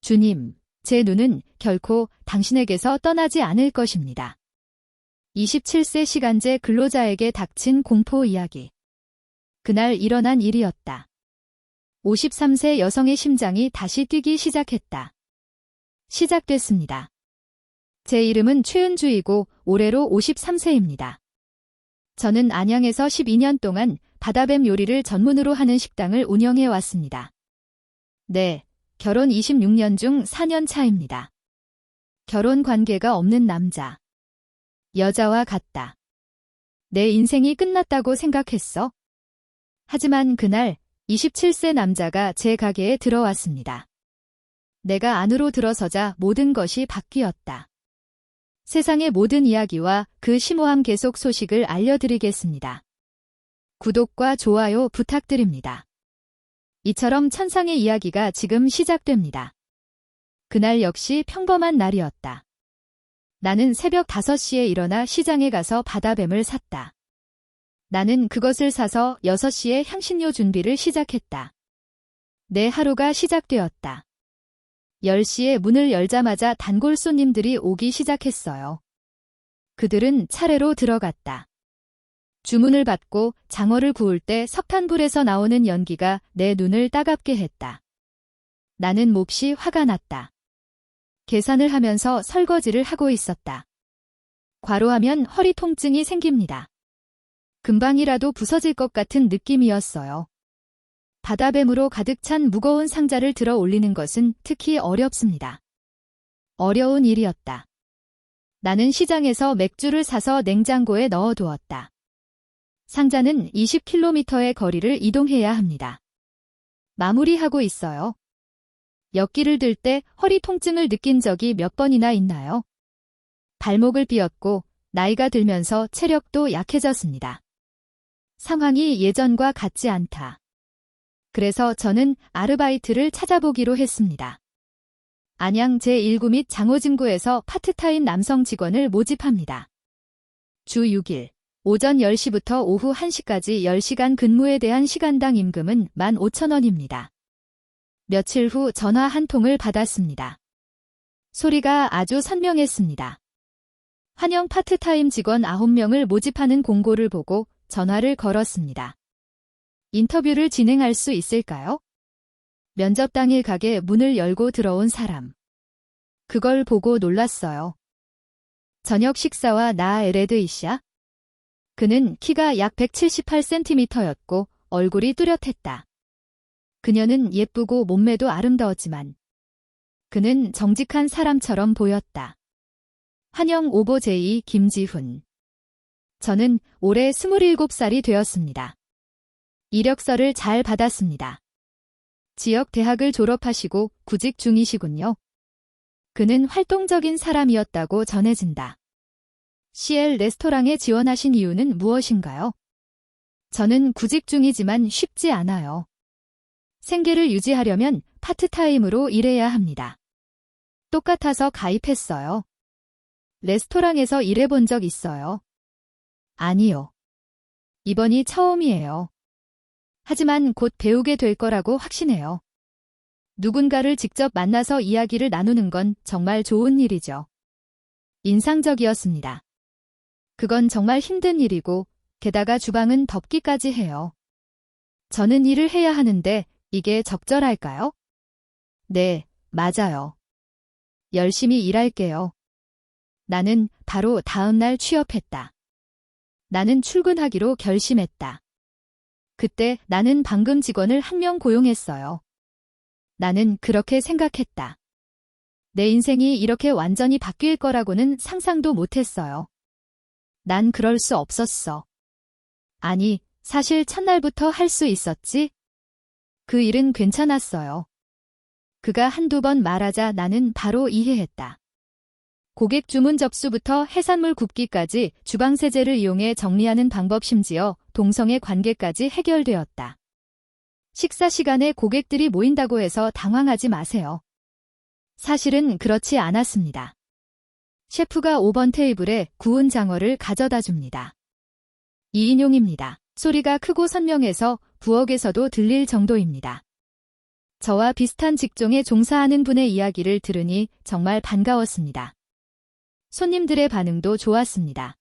주님, 제 눈은 결코 당신에게서 떠나지 않을 것입니다. 27세 시간제 근로자에게 닥친 공포 이야기. 그날 일어난 일이었다. 53세 여성의 심장이 다시 뛰기 시작했다. 시작됐습니다. 제 이름은 최은주이고 올해로 53세입니다. 저는 안양에서 12년 동안 바다뱀 요리를 전문으로 하는 식당을 운영해 왔습니다. 네, 결혼 26년 중 4년 차입니다. 결혼 관계가 없는 남자. 여자와 같다. 내 인생이 끝났다고 생각했어? 하지만 그날 27세 남자가 제 가게에 들어왔습니다. 내가 안으로 들어서자 모든 것이 바뀌었다. 세상의 모든 이야기와 그 심오함 계속 소식을 알려드리겠습니다. 구독과 좋아요 부탁드립니다. 이처럼 천상의 이야기가 지금 시작됩니다. 그날 역시 평범한 날이었다. 나는 새벽 5시에 일어나 시장에 가서 바다뱀을 샀다. 나는 그것을 사서 6시에 향신료 준비를 시작했다. 내 하루가 시작되었다. 10시에 문을 열자마자 단골 손님들이 오기 시작했어요. 그들은 차례로 들어갔다. 주문을 받고 장어를 구울 때 석탄불에서 나오는 연기가 내 눈을 따갑게 했다. 나는 몹시 화가 났다. 계산을 하면서 설거지를 하고 있었다. 과로하면 허리 통증이 생깁니다. 금방이라도 부서질 것 같은 느낌이었어요. 바다뱀으로 가득 찬 무거운 상자를 들어 올리는 것은 특히 어렵습니다. 어려운 일이었다. 나는 시장에서 맥주를 사서 냉장고에 넣어두었다. 상자는 20km의 거리를 이동해야 합니다. 마무리하고 있어요. 역기를 들 때 허리 통증을 느낀 적이 몇 번이나 있나요? 발목을 삐었고 나이가 들면서 체력도 약해졌습니다. 상황이 예전과 같지 않다. 그래서 저는 아르바이트를 찾아보기로 했습니다. 안양 제1구 및 장호진구에서 파트타임 남성 직원을 모집합니다. 주 6일, 오전 10시부터 오후 1시까지 10시간 근무에 대한 시간당 임금은 15,000원입니다. 며칠 후 전화 한 통을 받았습니다. 소리가 아주 선명했습니다. 환영 파트타임 직원 9명을 모집하는 공고를 보고 전화를 걸었습니다. 인터뷰를 진행할 수 있을까요? 면접 당일 가게 문을 열고 들어온 사람. 그걸 보고 놀랐어요. 저녁 식사와 나 에레드이샤? 그는 키가 약 178cm였고 얼굴이 뚜렷했다. 그녀는 예쁘고 몸매도 아름다웠지만 그는 정직한 사람처럼 보였다. 환영 오보 제2 김지훈. 저는 올해 27살이 되었습니다. 이력서를 잘 받았습니다. 지역 대학을 졸업하시고 구직 중이시군요. 그는 활동적인 사람이었다고 전해진다. CL 레스토랑에 지원하신 이유는 무엇인가요? 저는 구직 중이지만 쉽지 않아요. 생계를 유지하려면 파트타임으로 일해야 합니다. 똑같아서 가입했어요. 레스토랑에서 일해본 적 있어요? 아니요. 이번이 처음이에요. 하지만 곧 배우게 될 거라고 확신해요. 누군가를 직접 만나서 이야기를 나누는 건 정말 좋은 일이죠. 인상적이었습니다. 그건 정말 힘든 일이고 게다가 주방은 덮기까지 해요. 저는 일을 해야 하는데 이게 적절할까요? 네, 맞아요. 열심히 일할게요. 나는 바로 다음 날 취업했다. 나는 출근하기로 결심했다. 그때 나는 방금 직원을 1명 고용했어요. 나는 그렇게 생각했다. 내 인생이 이렇게 완전히 바뀔 거라고는 상상도 못했어요. 난 그럴 수 없었어. 아니, 사실 첫날부터 할 수 있었지? 그 일은 괜찮았어요. 그가 한두 번 말하자 나는 바로 이해했다. 고객 주문 접수부터 해산물 굽기까지 주방 세제를 이용해 정리하는 방법 심지어 동성애 관계까지 해결되었다. 식사 시간에 고객들이 모인다고 해서 당황하지 마세요. 사실은 그렇지 않았습니다. 셰프가 5번 테이블에 구운 장어를 가져다 줍니다. 2인용입니다. 소리가 크고 선명해서 부엌에서도 들릴 정도입니다. 저와 비슷한 직종에 종사하는 분의 이야기를 들으니 정말 반가웠습니다. 손님들의 반응도 좋았습니다.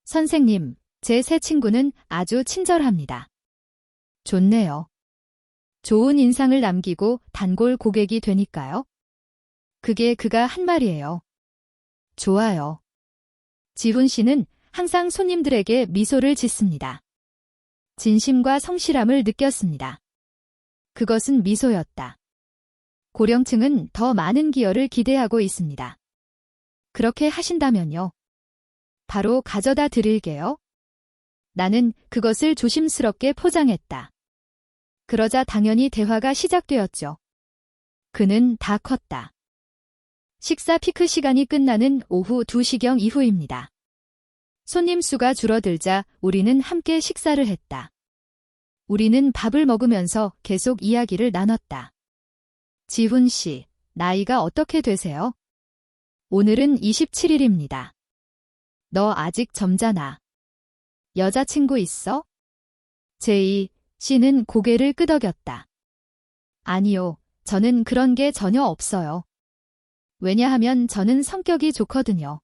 선생님, 제 새 친구는 아주 친절합니다. 좋네요. 좋은 인상을 남기고 단골 고객이 되니까요. 그게 그가 한 말이에요. 좋아요. 지훈 씨는 항상 손님들에게 미소를 짓습니다. 진심과 성실함을 느꼈습니다. 그것은 미소였다. 고령층은 더 많은 기여를 기대하고 있습니다. 그렇게 하신다면요. 바로 가져다 드릴게요. 나는 그것을 조심스럽게 포장했다. 그러자 당연히 대화가 시작되었죠. 그는 다 컸다. 식사 피크 시간이 끝나는 오후 2시경 이후입니다. 손님 수가 줄어들자 우리는 함께 식사를 했다. 우리는 밥을 먹으면서 계속 이야기를 나눴다. 지훈 씨, 나이가 어떻게 되세요? 오늘은 27일입니다. 너 아직 젊잖아. 여자친구 있어? 제이 씨는 고개를 끄덕였다. 아니요, 저는 그런 게 전혀 없어요. 왜냐하면 저는 성격이 좋거든요.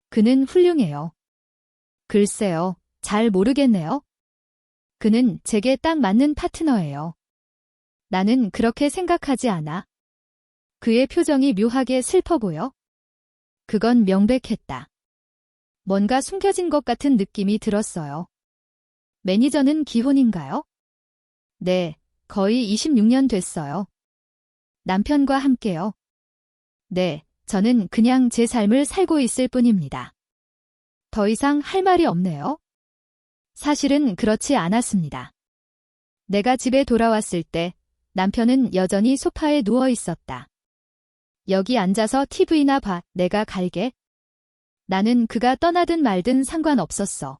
그는 훌륭해요. 글쎄요, 잘 모르겠네요. 그는 제게 딱 맞는 파트너예요. 나는 그렇게 생각하지 않아. 그의 표정이 묘하게 슬퍼 보여. 그건 명백했다. 뭔가 숨겨진 것 같은 느낌이 들었어요. 매니저는 기혼인가요? 네, 거의 26년 됐어요. 남편과 함께요. 네, 저는 그냥 제 삶을 살고 있을 뿐입니다. 더 이상 할 말이 없네요. 사실은 그렇지 않았습니다. 내가 집에 돌아왔을 때 남편은 여전히 소파에 누워 있었다. 여기 앉아서 TV나 봐, 내가 갈게. 나는 그가 떠나든 말든 상관없었어.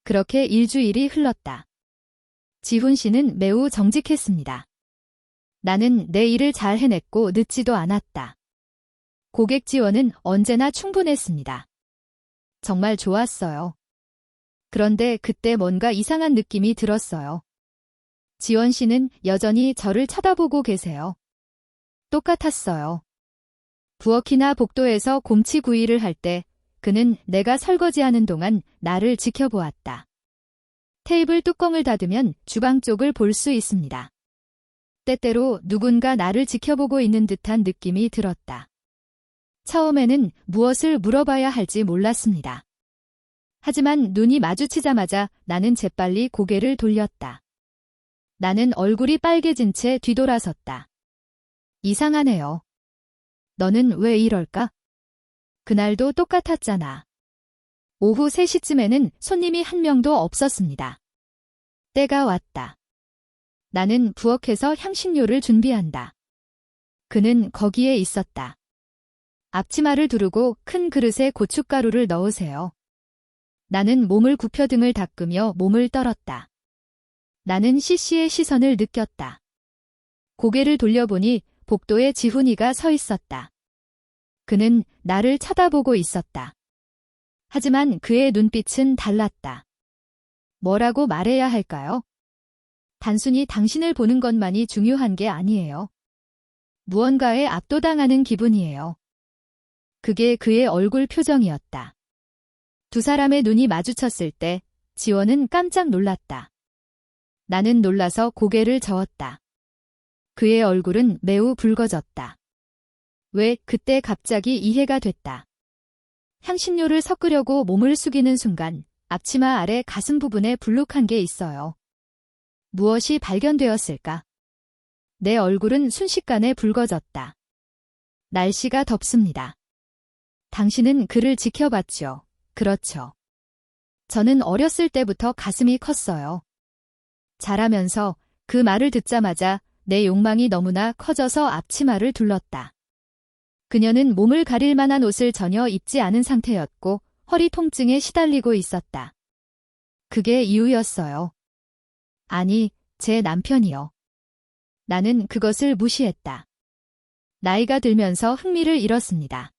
그렇게 일주일이 흘렀다. 지훈 씨는 매우 정직했습니다. 나는 내 일을 잘 해냈고 늦지도 않았다. 고객 지원은 언제나 충분했습니다. 정말 좋았어요. 그런데 그때 뭔가 이상한 느낌이 들었어요. 지원 씨는 여전히 저를 쳐다보고 계세요. 똑같았어요. 부엌이나 복도에서 곰치구이를 할 때 그는 내가 설거지하는 동안 나를 지켜보았다. 테이블 뚜껑을 닫으면 주방 쪽을 볼 수 있습니다. 때때로 누군가 나를 지켜보고 있는 듯한 느낌이 들었다. 처음에는 무엇을 물어봐야 할지 몰랐습니다. 하지만 눈이 마주치자마자 나는 재빨리 고개를 돌렸다. 나는 얼굴이 빨개진 채 뒤돌아섰다. 이상하네요. 너는 왜 이럴까? 그날도 똑같았잖아. 오후 3시쯤에는 손님이 한 명도 없었습니다. 때가 왔다. 나는 부엌에서 향신료를 준비한다. 그는 거기에 있었다. 앞치마를 두르고 큰 그릇에 고춧가루를 넣으세요. 나는 몸을 굽혀 등을 닦으며 몸을 떨었다. 나는 CC의 시선을 느꼈다. 고개를 돌려보니 복도에 지훈이가 서 있었다. 그는 나를 쳐다보고 있었다. 하지만 그의 눈빛은 달랐다. 뭐라고 말해야 할까요? 단순히 당신을 보는 것만이 중요한 게 아니에요. 무언가에 압도당하는 기분이에요. 그게 그의 얼굴 표정이었다. 두 사람의 눈이 마주쳤을 때 지원은 깜짝 놀랐다. 나는 놀라서 고개를 저었다. 그의 얼굴은 매우 붉어졌다. 왜 그때 갑자기 이해가 됐다. 향신료를 섞으려고 몸을 숙이는 순간 앞치마 아래 가슴 부분에 불룩한 게 있어요. 무엇이 발견되었을까? 내 얼굴은 순식간에 붉어졌다. 날씨가 덥습니다. 당신은 그를 지켜봤죠. 그렇죠. 저는 어렸을 때부터 가슴이 컸어요. 자라면서 그 말을 듣자마자 내 욕망이 너무나 커져서 앞치마를 둘렀다. 그녀는 몸을 가릴 만한 옷을 전혀 입지 않은 상태였고 허리 통증에 시달리고 있었다. 그게 이유였어요. 아니, 제 남편이요. 나는 그것을 무시했다. 나이가 들면서 흥미를 잃었습니다.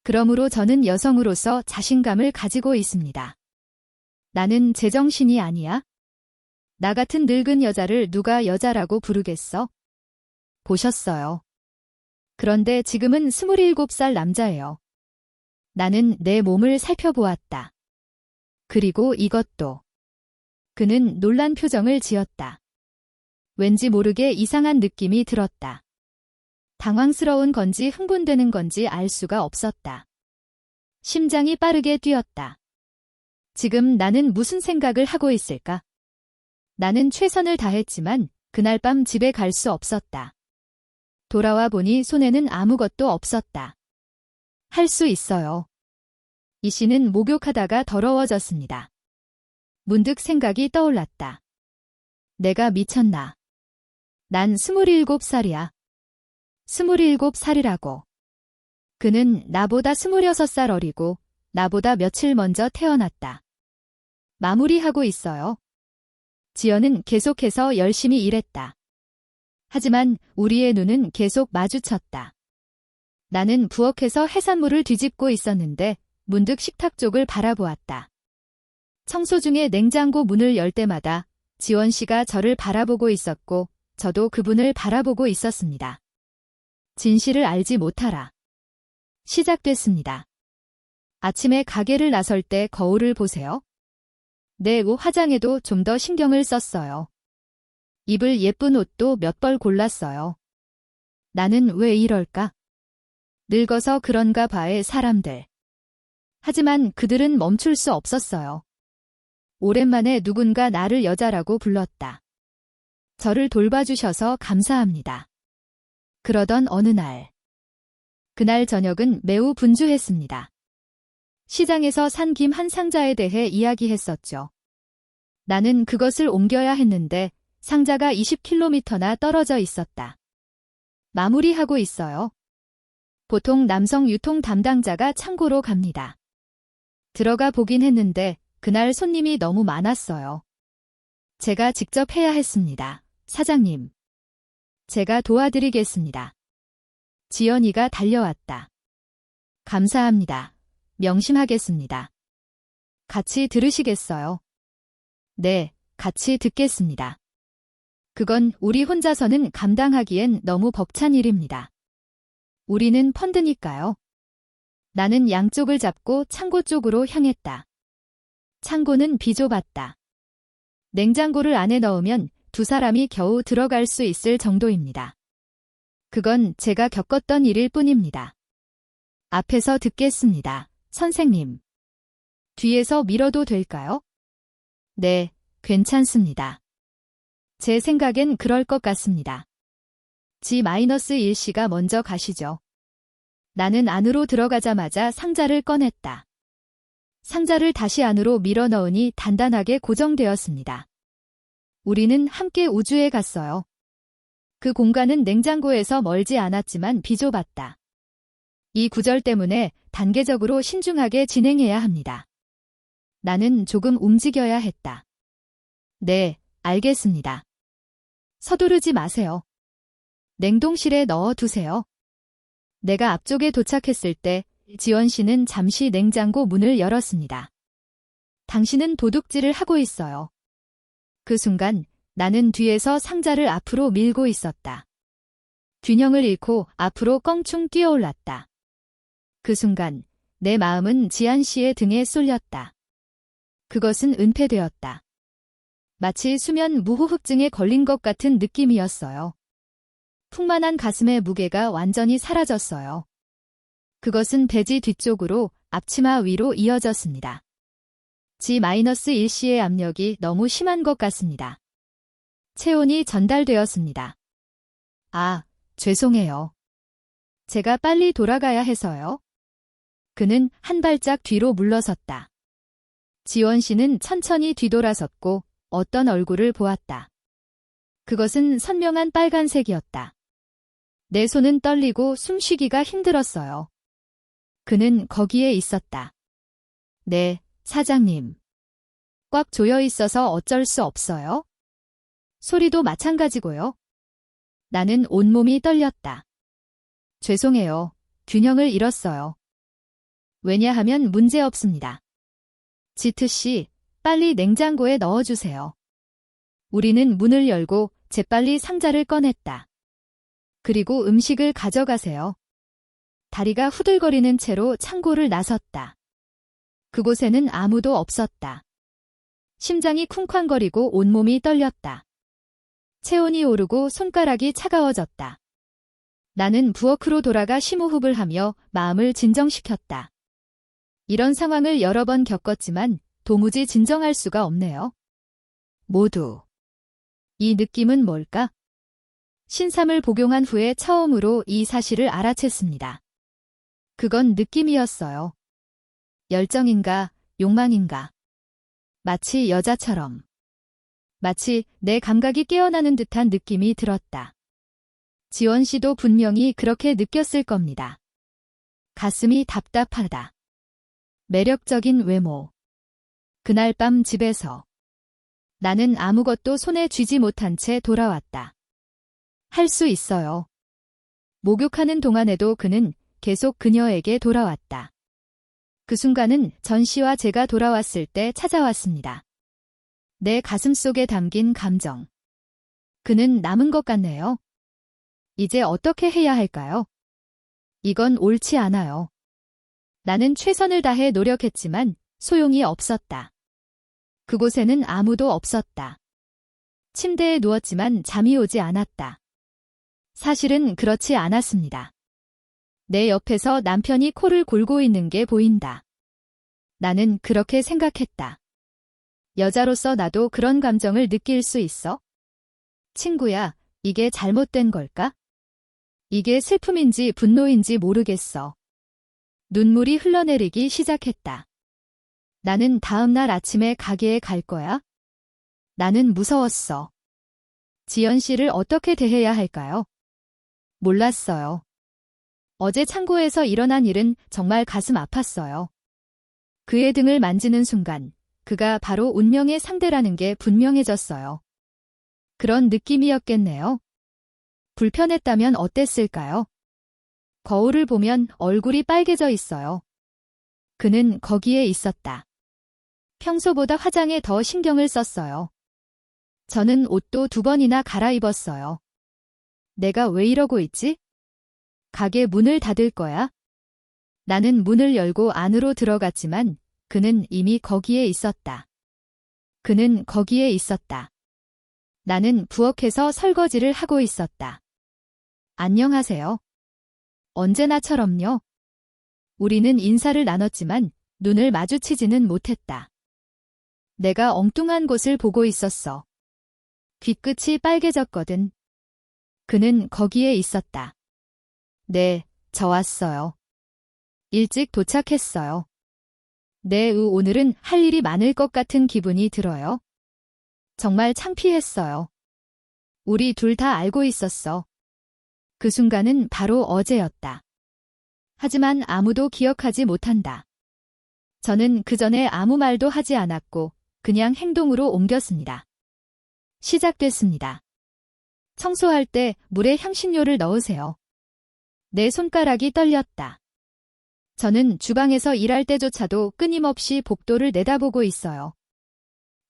그러므로 저는 여성으로서 자신감을 가지고 있습니다. 나는 제정신이 아니야? 나 같은 늙은 여자를 누가 여자라고 부르겠어? 보셨어요. 그런데 지금은 27살 남자예요. 나는 내 몸을 살펴보았다. 그리고 이것도. 그는 놀란 표정을 지었다. 왠지 모르게 이상한 느낌이 들었다. 당황스러운 건지 흥분되는 건지 알 수가 없었다. 심장이 빠르게 뛰었다. 지금 나는 무슨 생각을 하고 있을까? 나는 최선을 다했지만 그날 밤 집에 갈 수 없었다. 돌아와 보니 손에는 아무것도 없었다. 할 수 있어요. 이 씨는 목욕하다가 더러워졌습니다. 문득 생각이 떠올랐다. 내가 미쳤나? 난 27살이야. 27살이라고. 그는 나보다 26살 어리고 나보다 며칠 먼저 태어났다. 마무리하고 있어요. 지연은 계속해서 열심히 일했다. 하지만 우리의 눈은 계속 마주쳤다. 나는 부엌에서 해산물을 뒤집고 있었는데 문득 식탁 쪽을 바라보았다. 청소 중에 냉장고 문을 열 때마다 지원 씨가 저를 바라보고 있었고 저도 그분을 바라보고 있었습니다. 진실을 알지 못하라. 시작됐습니다. 아침에 가게를 나설 때 거울을 보세요. 내 옷 화장에도 좀 더 신경을 썼어요. 입을 예쁜 옷도 몇 벌 골랐어요. 나는 왜 이럴까? 늙어서 그런가 봐의 사람들. 하지만 그들은 멈출 수 없었어요. 오랜만에 누군가 나를 여자라고 불렀다. 저를 돌봐주셔서 감사합니다. 그러던 어느 날. 그날 저녁은 매우 분주했습니다. 시장에서 산 김 한 상자에 대해 이야기했었죠. 나는 그것을 옮겨야 했는데 상자가 20km나 떨어져 있었다. 마무리하고 있어요. 보통 남성 유통 담당자가 창고로 갑니다. 들어가 보긴 했는데 그날 손님이 너무 많았어요. 제가 직접 해야 했습니다. 사장님. 제가 도와드리겠습니다. 지연이가 달려왔다. 감사합니다. 명심하겠습니다. 같이 들으시겠어요? 네, 같이 듣겠습니다. 그건 우리 혼자서는 감당하기엔 너무 벅찬 일입니다. 우리는 펀드니까요. 나는 양쪽을 잡고 창고 쪽으로 향했다. 창고는 비좁았다. 냉장고를 안에 넣으면 두 사람이 겨우 들어갈 수 있을 정도입니다. 그건 제가 겪었던 일일 뿐입니다. 앞에서 듣겠습니다, 선생님. 뒤에서 밀어도 될까요? 네, 괜찮습니다. 제 생각엔 그럴 것 같습니다. G-1씨가 먼저 가시죠. 나는 안으로 들어가자마자 상자를 꺼냈다. 상자를 다시 안으로 밀어 넣으니 단단하게 고정되었습니다. 우리는 함께 우주에 갔어요. 그 공간은 냉장고에서 멀지 않았지만 비좁았다. 이 구절 때문에 단계적으로 신중하게 진행해야 합니다. 나는 조금 움직여야 했다. 네, 알겠습니다. 서두르지 마세요. 냉동실에 넣어 두세요. 내가 앞쪽에 도착했을 때 지원 씨는 잠시 냉장고 문을 열었습니다. 당신은 도둑질을 하고 있어요. 그 순간 나는 뒤에서 상자를 앞으로 밀고 있었다. 균형을 잃고 앞으로 껑충 뛰어올랐다. 그 순간 내 마음은 지안 씨의 등에 쏠렸다. 그것은 은폐되었다. 마치 수면 무호흡증에 걸린 것 같은 느낌이었어요. 풍만한 가슴의 무게가 완전히 사라졌어요. 그것은 배지 뒤쪽으로 앞치마 위로 이어졌습니다. G-1씨의 압력이 너무 심한 것 같습니다. 체온이 전달되었습니다. 아, 죄송해요. 제가 빨리 돌아가야 해서요. 그는 한 발짝 뒤로 물러섰다. 지원 씨는 천천히 뒤돌아섰고 어떤 얼굴을 보았다. 그것은 선명한 빨간색이었다. 내 손은 떨리고 숨쉬기가 힘들었어요. 그는 거기에 있었다. 네, 사장님. 꽉 조여 있어서 어쩔 수 없어요. 소리도 마찬가지고요. 나는 온몸이 떨렸다. 죄송해요. 균형을 잃었어요. 왜냐하면 문제없습니다. 지트 씨, 빨리 냉장고에 넣어주세요. 우리는 문을 열고 재빨리 상자를 꺼냈다. 그리고 음식을 가져가세요. 다리가 후들거리는 채로 창고를 나섰다. 그곳에는 아무도 없었다. 심장이 쿵쾅거리고 온몸이 떨렸다. 체온이 오르고 손가락이 차가워졌다. 나는 부엌으로 돌아가 심호흡을 하며 마음을 진정시켰다. 이런 상황을 여러 번 겪었지만 도무지 진정할 수가 없네요. 모두. 이 느낌은 뭘까? 신삼을 복용한 후에 처음으로 이 사실을 알아챘습니다. 그건 느낌이었어요. 열정인가, 욕망인가. 마치 여자처럼. 마치 내 감각이 깨어나는 듯한 느낌이 들었다. 지원 씨도 분명히 그렇게 느꼈을 겁니다. 가슴이 답답하다. 매력적인 외모. 그날 밤 집에서 나는 아무것도 손에 쥐지 못한 채 돌아왔다. 할 수 있어요. 목욕하는 동안에도 그는 계속 그녀에게 돌아왔다. 그 순간은 전 씨와 제가 돌아왔을 때 찾아왔습니다. 내 가슴 속에 담긴 감정. 그는 남은 것 같네요. 이제 어떻게 해야 할까요? 이건 옳지 않아요. 나는 최선을 다해 노력했지만 소용이 없었다. 그곳에는 아무도 없었다. 침대에 누웠지만 잠이 오지 않았다. 사실은 그렇지 않았습니다. 내 옆에서 남편이 코를 골고 있는 게 보인다. 나는 그렇게 생각했다. 여자로서 나도 그런 감정을 느낄 수 있어? 친구야, 이게 잘못된 걸까? 이게 슬픔인지 분노인지 모르겠어. 눈물이 흘러내리기 시작했다. 나는 다음 날 아침에 가게에 갈 거야? 나는 무서웠어. 지연 씨를 어떻게 대해야 할까요? 몰랐어요. 어제 창고에서 일어난 일은 정말 가슴 아팠어요. 그의 등을 만지는 순간 그가 바로 운명의 상대라는 게 분명해졌어요. 그런 느낌이었겠네요. 불편했다면 어땠을까요? 거울을 보면 얼굴이 빨개져 있어요. 그는 거기에 있었다. 평소보다 화장에 더 신경을 썼어요. 저는 옷도 2번이나 갈아입었어요. 내가 왜 이러고 있지? 가게 문을 닫을 거야? 나는 문을 열고 안으로 들어갔지만 그는 이미 거기에 있었다. 그는 거기에 있었다. 나는 부엌에서 설거지를 하고 있었다. 안녕하세요. 언제나처럼요. 우리는 인사를 나눴지만 눈을 마주치지는 못했다. 내가 엉뚱한 곳을 보고 있었어. 귓끝이 빨개졌거든. 그는 거기에 있었다. 네, 저 왔어요. 일찍 도착했어요. 네, 오늘은 할 일이 많을 것 같은 기분이 들어요. 정말 창피했어요. 우리 둘 다 알고 있었어. 그 순간은 바로 어제였다. 하지만 아무도 기억하지 못한다. 저는 그 전에 아무 말도 하지 않았고 그냥 행동으로 옮겼습니다. 시작됐습니다. 청소할 때 물에 향신료를 넣으세요. 내 손가락이 떨렸다. 저는 주방에서 일할 때조차도 끊임없이 복도를 내다보고 있어요.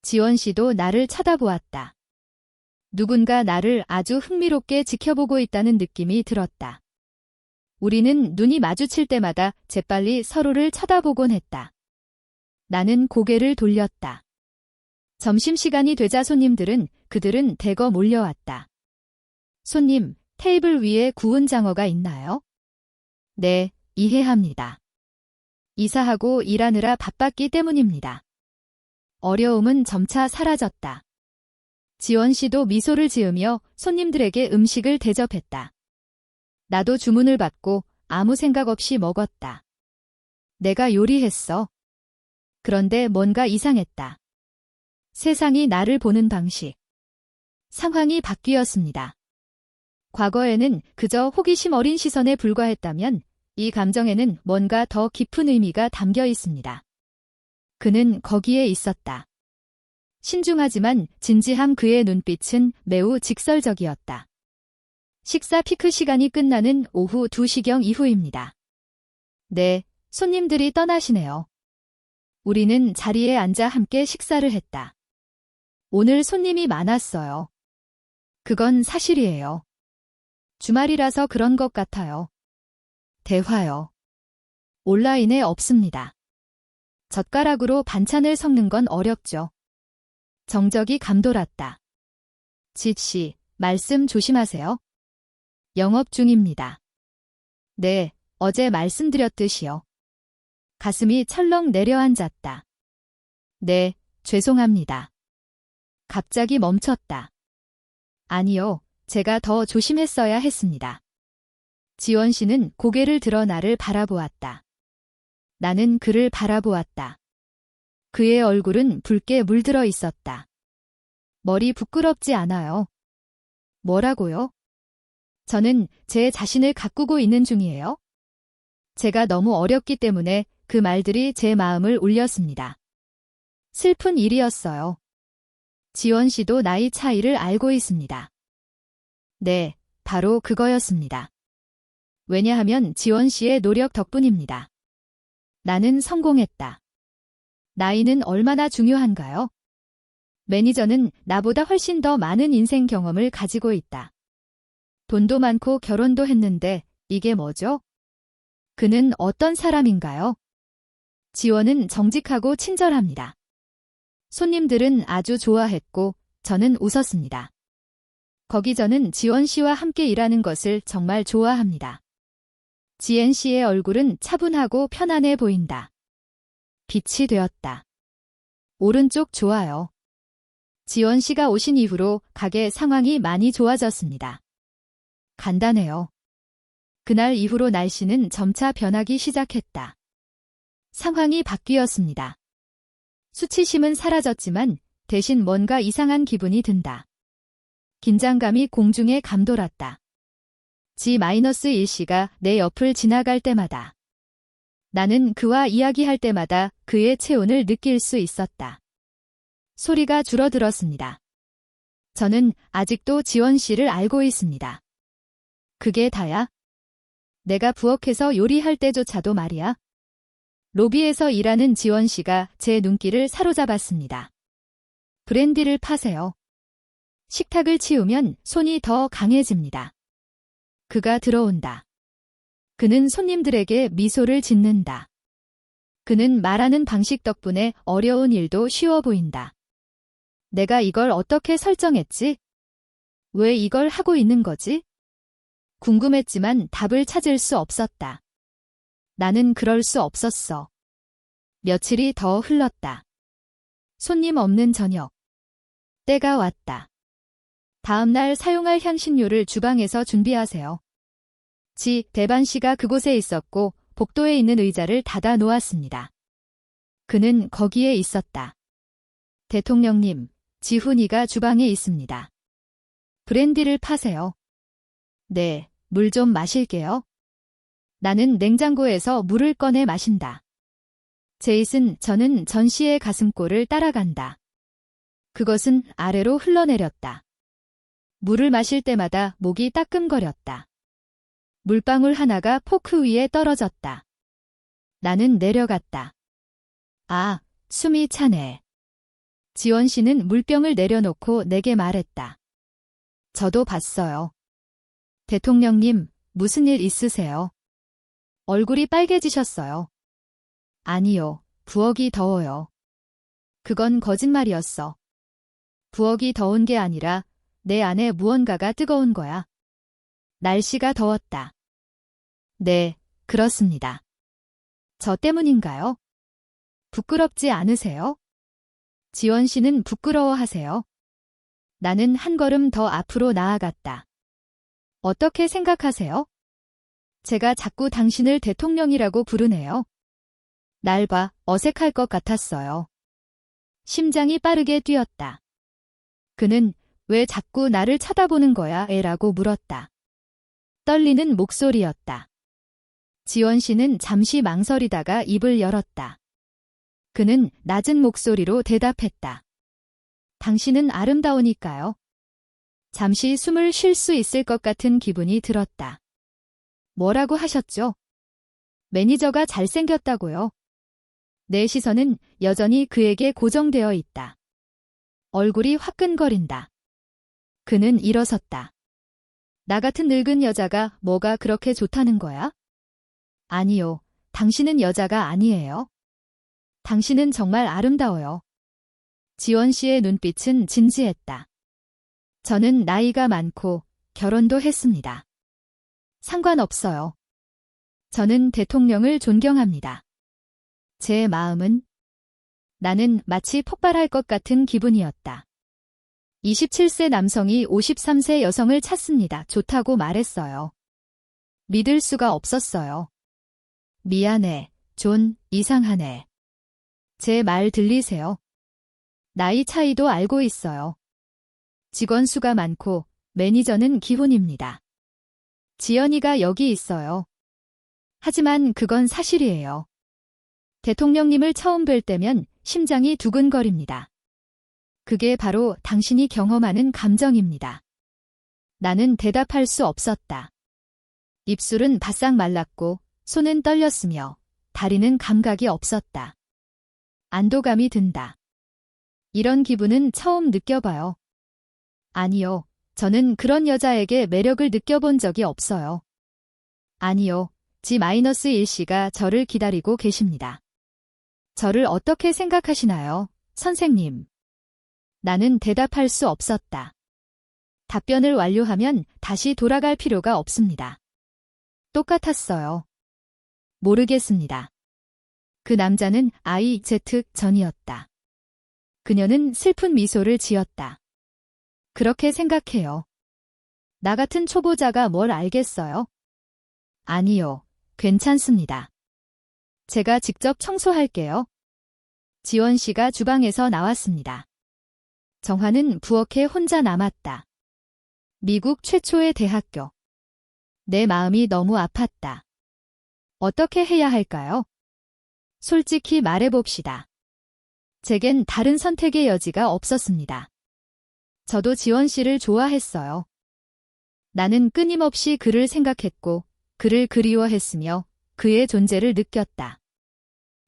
지원 씨도 나를 쳐다보았다. 누군가 나를 아주 흥미롭게 지켜보고 있다는 느낌이 들었다. 우리는 눈이 마주칠 때마다 재빨리 서로를 쳐다보곤 했다. 나는 고개를 돌렸다. 점심시간이 되자 그들은 대거 몰려왔다. 손님, 테이블 위에 구운 장어가 있나요? 네, 이해합니다. 이사하고 일하느라 바빴기 때문입니다. 어려움은 점차 사라졌다. 지원 씨도 미소를 지으며 손님들에게 음식을 대접했다. 나도 주문을 받고 아무 생각 없이 먹었다. 내가 요리했어. 그런데 뭔가 이상했다. 세상이 나를 보는 방식. 상황이 바뀌었습니다. 과거에는 그저 호기심 어린 시선에 불과했다면 이 감정에는 뭔가 더 깊은 의미가 담겨 있습니다. 그는 거기에 있었다. 신중하지만 진지한 그의 눈빛은 매우 직설적이었다. 식사 피크 시간이 끝나는 오후 2시경 이후입니다. 네, 손님들이 떠나시네요. 우리는 자리에 앉아 함께 식사를 했다. 오늘 손님이 많았어요. 그건 사실이에요. 주말이라서 그런 것 같아요. 대화요. 온라인에 없습니다. 젓가락으로 반찬을 섞는 건 어렵죠. 정적이 감돌았다. 집 씨, 말씀 조심하세요. 영업 중입니다. 네, 어제 말씀드렸듯이요. 가슴이 철렁 내려앉았다. 네, 죄송합니다. 갑자기 멈췄다. 아니요, 제가 더 조심했어야 했습니다. 지원 씨는 고개를 들어 나를 바라보았다. 나는 그를 바라보았다. 그의 얼굴은 붉게 물들어 있었다. 머리 부끄럽지 않아요. 뭐라고요? 저는 제 자신을 가꾸고 있는 중이에요. 제가 너무 어렸기 때문에 그 말들이 제 마음을 울렸습니다. 슬픈 일이었어요. 지원 씨도 나이 차이를 알고 있습니다. 네, 바로 그거였습니다. 왜냐하면 지원 씨의 노력 덕분입니다. 나는 성공했다. 나이는 얼마나 중요한가요? 매니저는 나보다 훨씬 더 많은 인생 경험을 가지고 있다. 돈도 많고 결혼도 했는데 이게 뭐죠? 그는 어떤 사람인가요? 지원은 정직하고 친절합니다. 손님들은 아주 좋아했고 저는 웃었습니다. 거기 저는 지원 씨와 함께 일하는 것을 정말 좋아합니다. 지엔 씨의 얼굴은 차분하고 편안해 보인다. 빛이 되었다. 오른쪽 좋아요. 지원 씨가 오신 이후로 가게 상황이 많이 좋아졌습니다. 간단해요. 그날 이후로 날씨는 점차 변하기 시작했다. 상황이 바뀌었습니다. 수치심은 사라졌지만 대신 뭔가 이상한 기분이 든다. 긴장감이 공중에 감돌았다. G-1씨가 내 옆을 지나갈 때마다 나는 그와 이야기할 때마다 그의 체온을 느낄 수 있었다. 소리가 줄어들었습니다. 저는 아직도 지원 씨를 알고 있습니다. 그게 다야? 내가 부엌에서 요리할 때조차도 말이야. 로비에서 일하는 지원 씨가 제 눈길을 사로잡았습니다. 브랜디를 파세요. 식탁을 치우면 손이 더 강해집니다. 그가 들어온다. 그는 손님들에게 미소를 짓는다. 그는 말하는 방식 덕분에 어려운 일도 쉬워 보인다. 내가 이걸 어떻게 설정했지? 왜 이걸 하고 있는 거지? 궁금했지만 답을 찾을 수 없었다. 나는 그럴 수 없었어. 며칠이 더 흘렀다. 손님 없는 저녁. 때가 왔다. 다음 날 사용할 향신료를 주방에서 준비하세요. 대반 씨가 그곳에 있었고 복도에 있는 의자를 닫아 놓았습니다. 그는 거기에 있었다. 대통령님, 지훈이가 주방에 있습니다. 브랜디를 파세요. 네, 물 좀 마실게요. 나는 냉장고에서 물을 꺼내 마신다. 저는 전 씨의 가슴골을 따라간다. 그것은 아래로 흘러내렸다. 물을 마실 때마다 목이 따끔거렸다. 물방울 하나가 포크 위에 떨어졌다. 나는 내려갔다. 아, 숨이 차네. 지원 씨는 물병을 내려놓고 내게 말했다. 저도 봤어요. 대통령님, 무슨 일 있으세요? 얼굴이 빨개지셨어요. 아니요, 부엌이 더워요. 그건 거짓말이었어. 부엌이 더운 게 아니라 내 안에 무언가가 뜨거운 거야. 날씨가 더웠다. 네, 그렇습니다. 저 때문인가요? 부끄럽지 않으세요? 지원 씨는 부끄러워하세요. 나는 한 걸음 더 앞으로 나아갔다. 어떻게 생각하세요? 제가 자꾸 당신을 대통령이라고 부르네요. 날 봐, 어색할 것 같았어요. 심장이 빠르게 뛰었다. 그는 왜 자꾸 나를 쳐다보는 거야, 라고 물었다. 떨리는 목소리였다. 지원 씨는 잠시 망설이다가 입을 열었다. 그는 낮은 목소리로 대답했다. 당신은 아름다우니까요. 잠시 숨을 쉴 수 있을 것 같은 기분이 들었다. 뭐라고 하셨죠? 매니저가 잘생겼다고요. 내 시선은 여전히 그에게 고정되어 있다. 얼굴이 화끈거린다. 그는 일어섰다. 나 같은 늙은 여자가 뭐가 그렇게 좋다는 거야? 아니요. 당신은 여자가 아니에요. 당신은 정말 아름다워요. 지원 씨의 눈빛은 진지했다. 저는 나이가 많고 결혼도 했습니다. 상관없어요. 저는 대통령을 존경합니다. 제 마음은 나는 마치 폭발할 것 같은 기분이었다. 27세 남성이 53세 여성을 찾습니다. 좋다고 말했어요. 믿을 수가 없었어요. 미안해, 존, 이상하네. 제 말 들리세요? 나이 차이도 알고 있어요. 직원 수가 많고 매니저는 기혼입니다. 지연이가 여기 있어요. 하지만 그건 사실이에요. 대통령님을 처음 뵐 때면 심장이 두근거립니다. 그게 바로 당신이 경험하는 감정입니다. 나는 대답할 수 없었다. 입술은 바싹 말랐고 손은 떨렸으며 다리는 감각이 없었다. 안도감이 든다. 이런 기분은 처음 느껴봐요. 아니요, 저는 그런 여자에게 매력을 느껴본 적이 없어요. 아니요, G-1씨가 저를 기다리고 계십니다. 저를 어떻게 생각하시나요, 선생님? 나는 대답할 수 없었다. 답변을 완료하면 다시 돌아갈 필요가 없습니다. 똑같았어요. 모르겠습니다. 그 남자는 IZ 전이었다. 그녀는 슬픈 미소를 지었다. 그렇게 생각해요. 나 같은 초보자가 뭘 알겠어요? 아니요, 괜찮습니다. 제가 직접 청소할게요. 지원 씨가 주방에서 나왔습니다. 정화는 부엌에 혼자 남았다. 미국 최초의 대학교. 내 마음이 너무 아팠다. 어떻게 해야 할까요? 솔직히 말해봅시다. 제겐 다른 선택의 여지가 없었습니다. 저도 지원 씨를 좋아했어요. 나는 끊임없이 그를 생각했고 그를 그리워했으며 그의 존재를 느꼈다.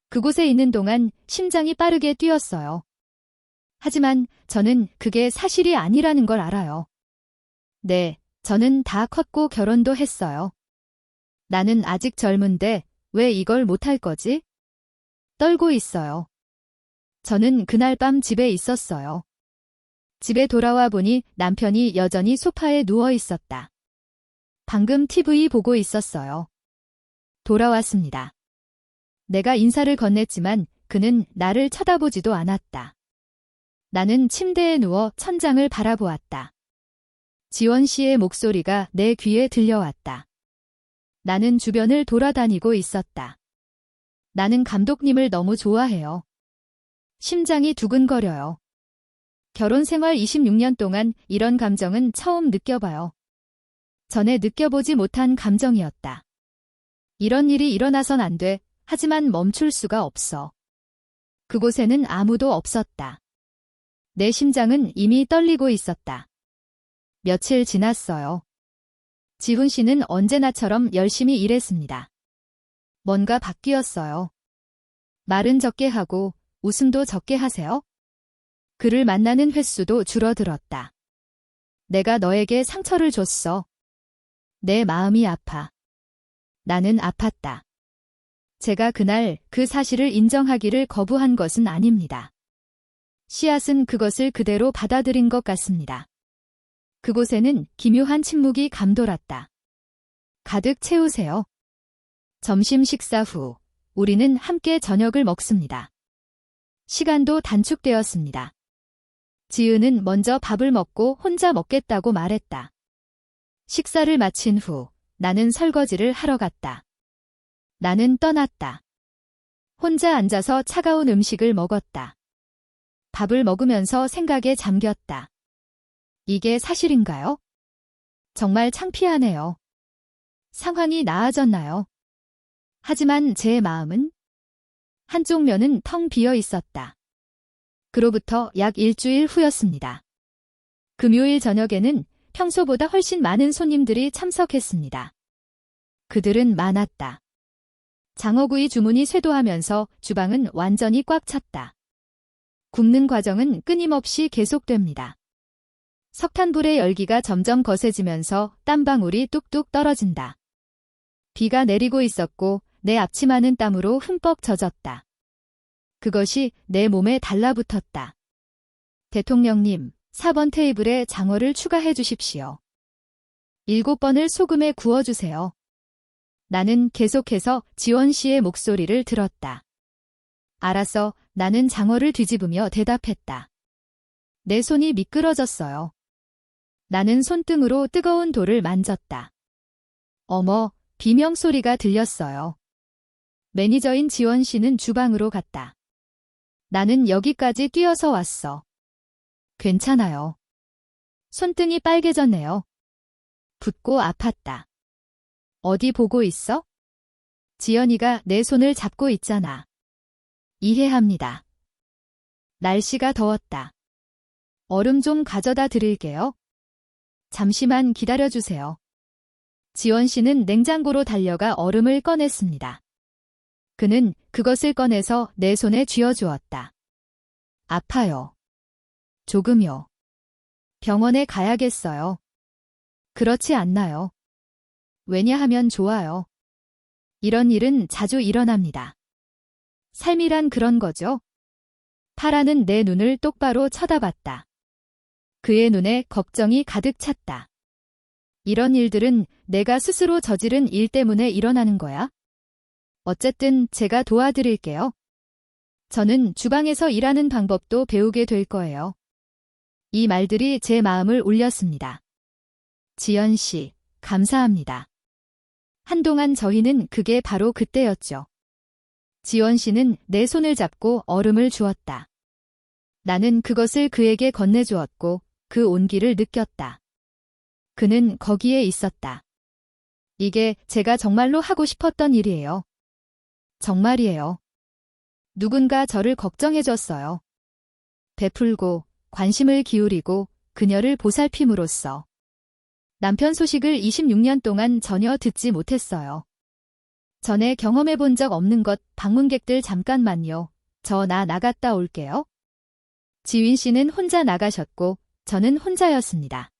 그곳에 있는 동안 심장이 빠르게 뛰었어요. 하지만 저는 그게 사실이 아니라는 걸 알아요. 네, 저는 다 컸고 결혼도 했어요. 나는 아직 젊은데 왜 이걸 못할 거지? 떨고 있어요. 저는 그날 밤 집에 있었어요. 집에 돌아와 보니 남편이 여전히 소파에 누워 있었다. 방금 TV 보고 있었어요. 돌아왔습니다. 내가 인사를 건넸지만 그는 나를 쳐다보지도 않았다. 나는 침대에 누워 천장을 바라보았다. 지원 씨의 목소리가 내 귀에 들려왔다. 나는 주변을 돌아다니고 있었다. 나는 감독님을 너무 좋아해요. 심장이 두근거려요. 결혼 생활 26년 동안 이런 감정은 처음 느껴봐요. 전에 느껴보지 못한 감정이었다. 이런 일이 일어나선 안 돼. 하지만 멈출 수가 없어. 그곳에는 아무도 없었다. 내 심장은 이미 떨리고 있었다. 며칠 지났어요. 지훈 씨는 언제나처럼 열심히 일했습니다. 뭔가 바뀌었어요. 말은 적게 하고 웃음도 적게 하세요? 그를 만나는 횟수도 줄어들었다. 내가 너에게 상처를 줬어. 내 마음이 아파. 나는 아팠다. 제가 그날 그 사실을 인정하기를 거부한 것은 아닙니다. 씨앗은 그것을 그대로 받아들인 것 같습니다. 그곳에는 기묘한 침묵이 감돌았다. 가득 채우세요. 점심 식사 후 우리는 함께 저녁을 먹습니다. 시간도 단축되었습니다. 지은은 먼저 밥을 먹고 혼자 먹겠다고 말했다. 식사를 마친 후 나는 설거지를 하러 갔다. 나는 떠났다. 혼자 앉아서 차가운 음식을 먹었다. 밥을 먹으면서 생각에 잠겼다. 이게 사실인가요? 정말 창피하네요. 상황이 나아졌나요? 하지만 제 마음은 한쪽 면은 텅 비어 있었다. 그로부터 약 일주일 후였습니다. 금요일 저녁에는 평소보다 훨씬 많은 손님들이 참석했습니다. 그들은 많았다. 장어구이 주문이 쇄도하면서 주방은 완전히 꽉 찼다. 굽는 과정은 끊임없이 계속됩니다. 석탄불의 열기가 점점 거세지면서 땀방울이 뚝뚝 떨어진다. 비가 내리고 있었고 내 앞치마는 땀으로 흠뻑 젖었다. 그것이 내 몸에 달라붙었다. 대통령님, 4번 테이블에 장어를 추가해 주십시오. 7번을 소금에 구워주세요. 나는 계속해서 지원 씨의 목소리를 들었다. 알았어, 나는 장어를 뒤집으며 대답했다. 내 손이 미끄러졌어요. 나는 손등으로 뜨거운 돌을 만졌다. 어머, 비명 소리가 들렸어요. 매니저인 지원 씨는 주방으로 갔다. 나는 여기까지 뛰어서 왔어. 괜찮아요. 손등이 빨개졌네요. 붓고 아팠다. 어디 보고 있어? 지연이가 내 손을 잡고 있잖아. 이해합니다. 날씨가 더웠다. 얼음 좀 가져다 드릴게요. 잠시만 기다려주세요. 지원 씨는 냉장고로 달려가 얼음을 꺼냈습니다. 그는 그것을 꺼내서 내 손에 쥐어주었다. 아파요. 조금요. 병원에 가야겠어요. 그렇지 않나요? 왜냐하면 좋아요. 이런 일은 자주 일어납니다. 삶이란 그런 거죠. 파라는 내 눈을 똑바로 쳐다봤다. 그의 눈에 걱정이 가득 찼다. 이런 일들은 내가 스스로 저지른 일 때문에 일어나는 거야? 어쨌든 제가 도와드릴게요. 저는 주방에서 일하는 방법도 배우게 될 거예요. 이 말들이 제 마음을 울렸습니다. 지연 씨, 감사합니다. 한동안 저희는 그게 바로 그때였죠. 지원 씨는 내 손을 잡고 얼음을 주었다. 나는 그것을 그에게 건네주었고 그 온기를 느꼈다. 그는 거기에 있었다. 이게 제가 정말로 하고 싶었던 일이에요. 정말이에요. 누군가 저를 걱정해줬어요. 베풀고 관심을 기울이고 그녀를 보살핌으로써. 남편 소식을 26년 동안 전혀 듣지 못했어요. 전에 경험해 본 적 없는 것, 방문객들 잠깐만요. 나 나갔다 올게요. 지윈 씨는 혼자 나가셨고 저는 혼자였습니다.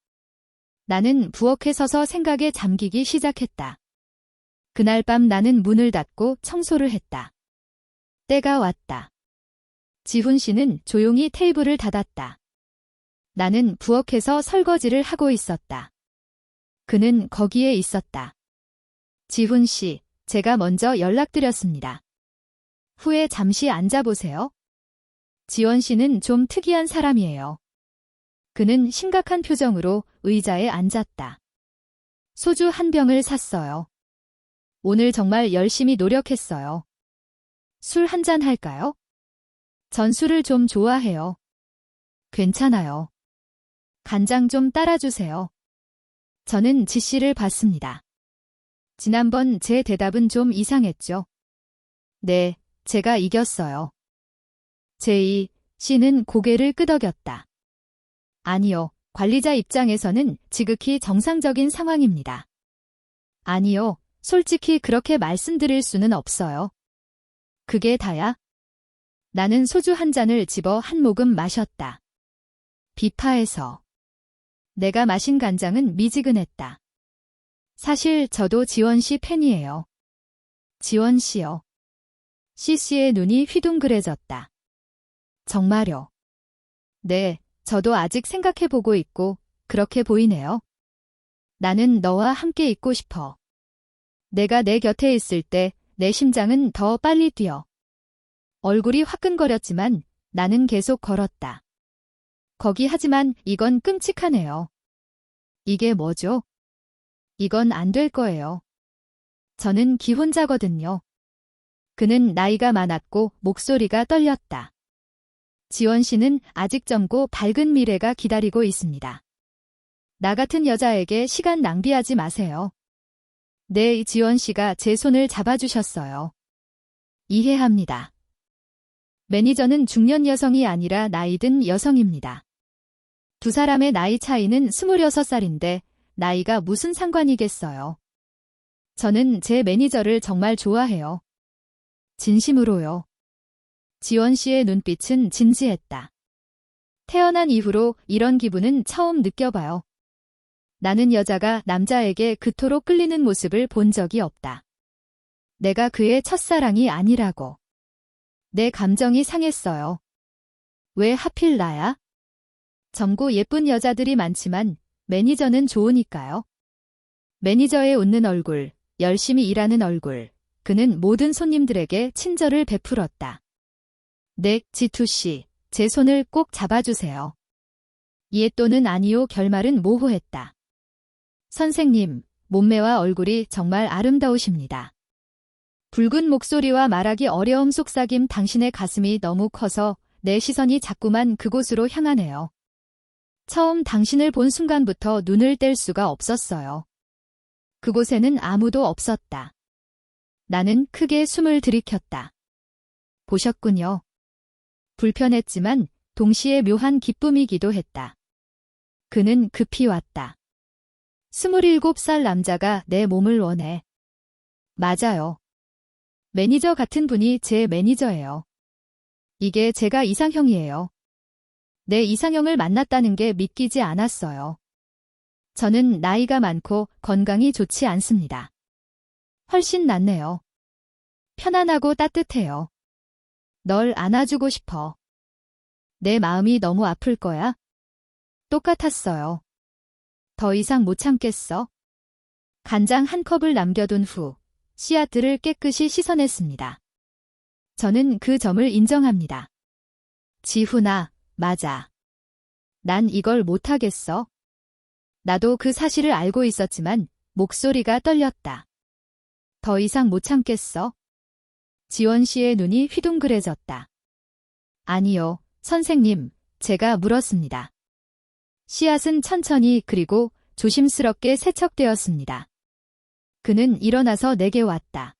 나는 부엌에 서서 생각에 잠기기 시작했다. 그날 밤 나는 문을 닫고 청소를 했다. 때가 왔다. 지훈 씨는 조용히 테이블을 닫았다. 나는 부엌에서 설거지를 하고 있었다. 그는 거기에 있었다. 지훈 씨, 제가 먼저 연락드렸습니다. 후에 잠시 앉아보세요. 지원 씨는 좀 특이한 사람이에요. 그는 심각한 표정으로 의자에 앉았다. 소주 한 병을 샀어요. 오늘 정말 열심히 노력했어요. 술 한 잔 할까요? 전 술을 좀 좋아해요. 괜찮아요. 간장 좀 따라주세요. 저는 지시를 받습니다. 지난번 제 대답은 좀 이상했죠? 네, 제가 이겼어요. 제이 씨는 고개를 끄덕였다. 아니요, 관리자 입장에서는 지극히 정상적인 상황입니다. 아니요, 솔직히 그렇게 말씀드릴 수는 없어요. 그게 다야? 나는 소주 한 잔을 집어 한 모금 마셨다. 비파에서. 내가 마신 간장은 미지근했다. 사실 저도 지원 씨 팬이에요. 지원 씨요. 씨씨의 눈이 휘둥그레졌다. 정말요? 네, 저도 아직 생각해보고 있고 그렇게 보이네요. 나는 너와 함께 있고 싶어. 내가 내 곁에 있을 때 내 심장은 더 빨리 뛰어. 얼굴이 화끈거렸지만 나는 계속 걸었다. 하지만 이건 끔찍하네요. 이게 뭐죠? 이건 안 될 거예요. 저는 기혼자거든요. 그는 나이가 많았고 목소리가 떨렸다. 지원 씨는 아직 젊고 밝은 미래가 기다리고 있습니다. 나 같은 여자에게 시간 낭비하지 마세요. 네, 지원 씨가 제 손을 잡아주셨어요. 이해합니다. 매니저는 중년 여성이 아니라 나이 든 여성입니다. 두 사람의 나이 차이는 26살인데 나이가 무슨 상관이겠어요. 저는 제 매니저를 정말 좋아해요. 진심으로요. 지원 씨의 눈빛은 진지했다. 태어난 이후로 이런 기분은 처음 느껴봐요. 나는 여자가 남자에게 그토록 끌리는 모습을 본 적이 없다. 내가 그의 첫사랑이 아니라고. 내 감정이 상했어요. 왜 하필 나야? 전국 예쁜 여자들이 많지만 매니저는 좋으니까요. 매니저의 웃는 얼굴, 열심히 일하는 얼굴, 그는 모든 손님들에게 친절을 베풀었다. 네, 지투씨, 제 손을 꼭 잡아주세요. 예 또는 아니요 결말은 모호했다. 선생님, 몸매와 얼굴이 정말 아름다우십니다. 붉은 목소리와 말하기 어려움 속삭임 당신의 가슴이 너무 커서 내 시선이 자꾸만 그곳으로 향하네요. 처음 당신을 본 순간부터 눈을 뗄 수가 없었어요. 그곳에는 아무도 없었다. 나는 크게 숨을 들이켰다. 보셨군요. 불편했지만 동시에 묘한 기쁨이기도 했다. 그는 급히 왔다. 27살 남자가 내 몸을 원해. 맞아요. 매니저 같은 분이 제 매니저예요. 이게 제가 이상형이에요. 내 이상형을 만났다는 게 믿기지 않았어요. 저는 나이가 많고 건강이 좋지 않습니다. 훨씬 낫네요. 편안하고 따뜻해요. 널 안아주고 싶어. 내 마음이 너무 아플 거야? 똑같았어요. 더 이상 못 참겠어. 간장 한 컵을 남겨둔 후 씨앗들을 깨끗이 씻어냈습니다. 저는 그 점을 인정합니다. 지훈아, 맞아. 난 이걸 못하겠어. 나도 그 사실을 알고 있었지만 목소리가 떨렸다. 더 이상 못 참겠어. 지원 씨의 눈이 휘둥그레졌다. 아니요, 선생님, 제가 물었습니다. 씨앗은 천천히 그리고 조심스럽게 세척되었습니다. 그는 일어나서 내게 왔다.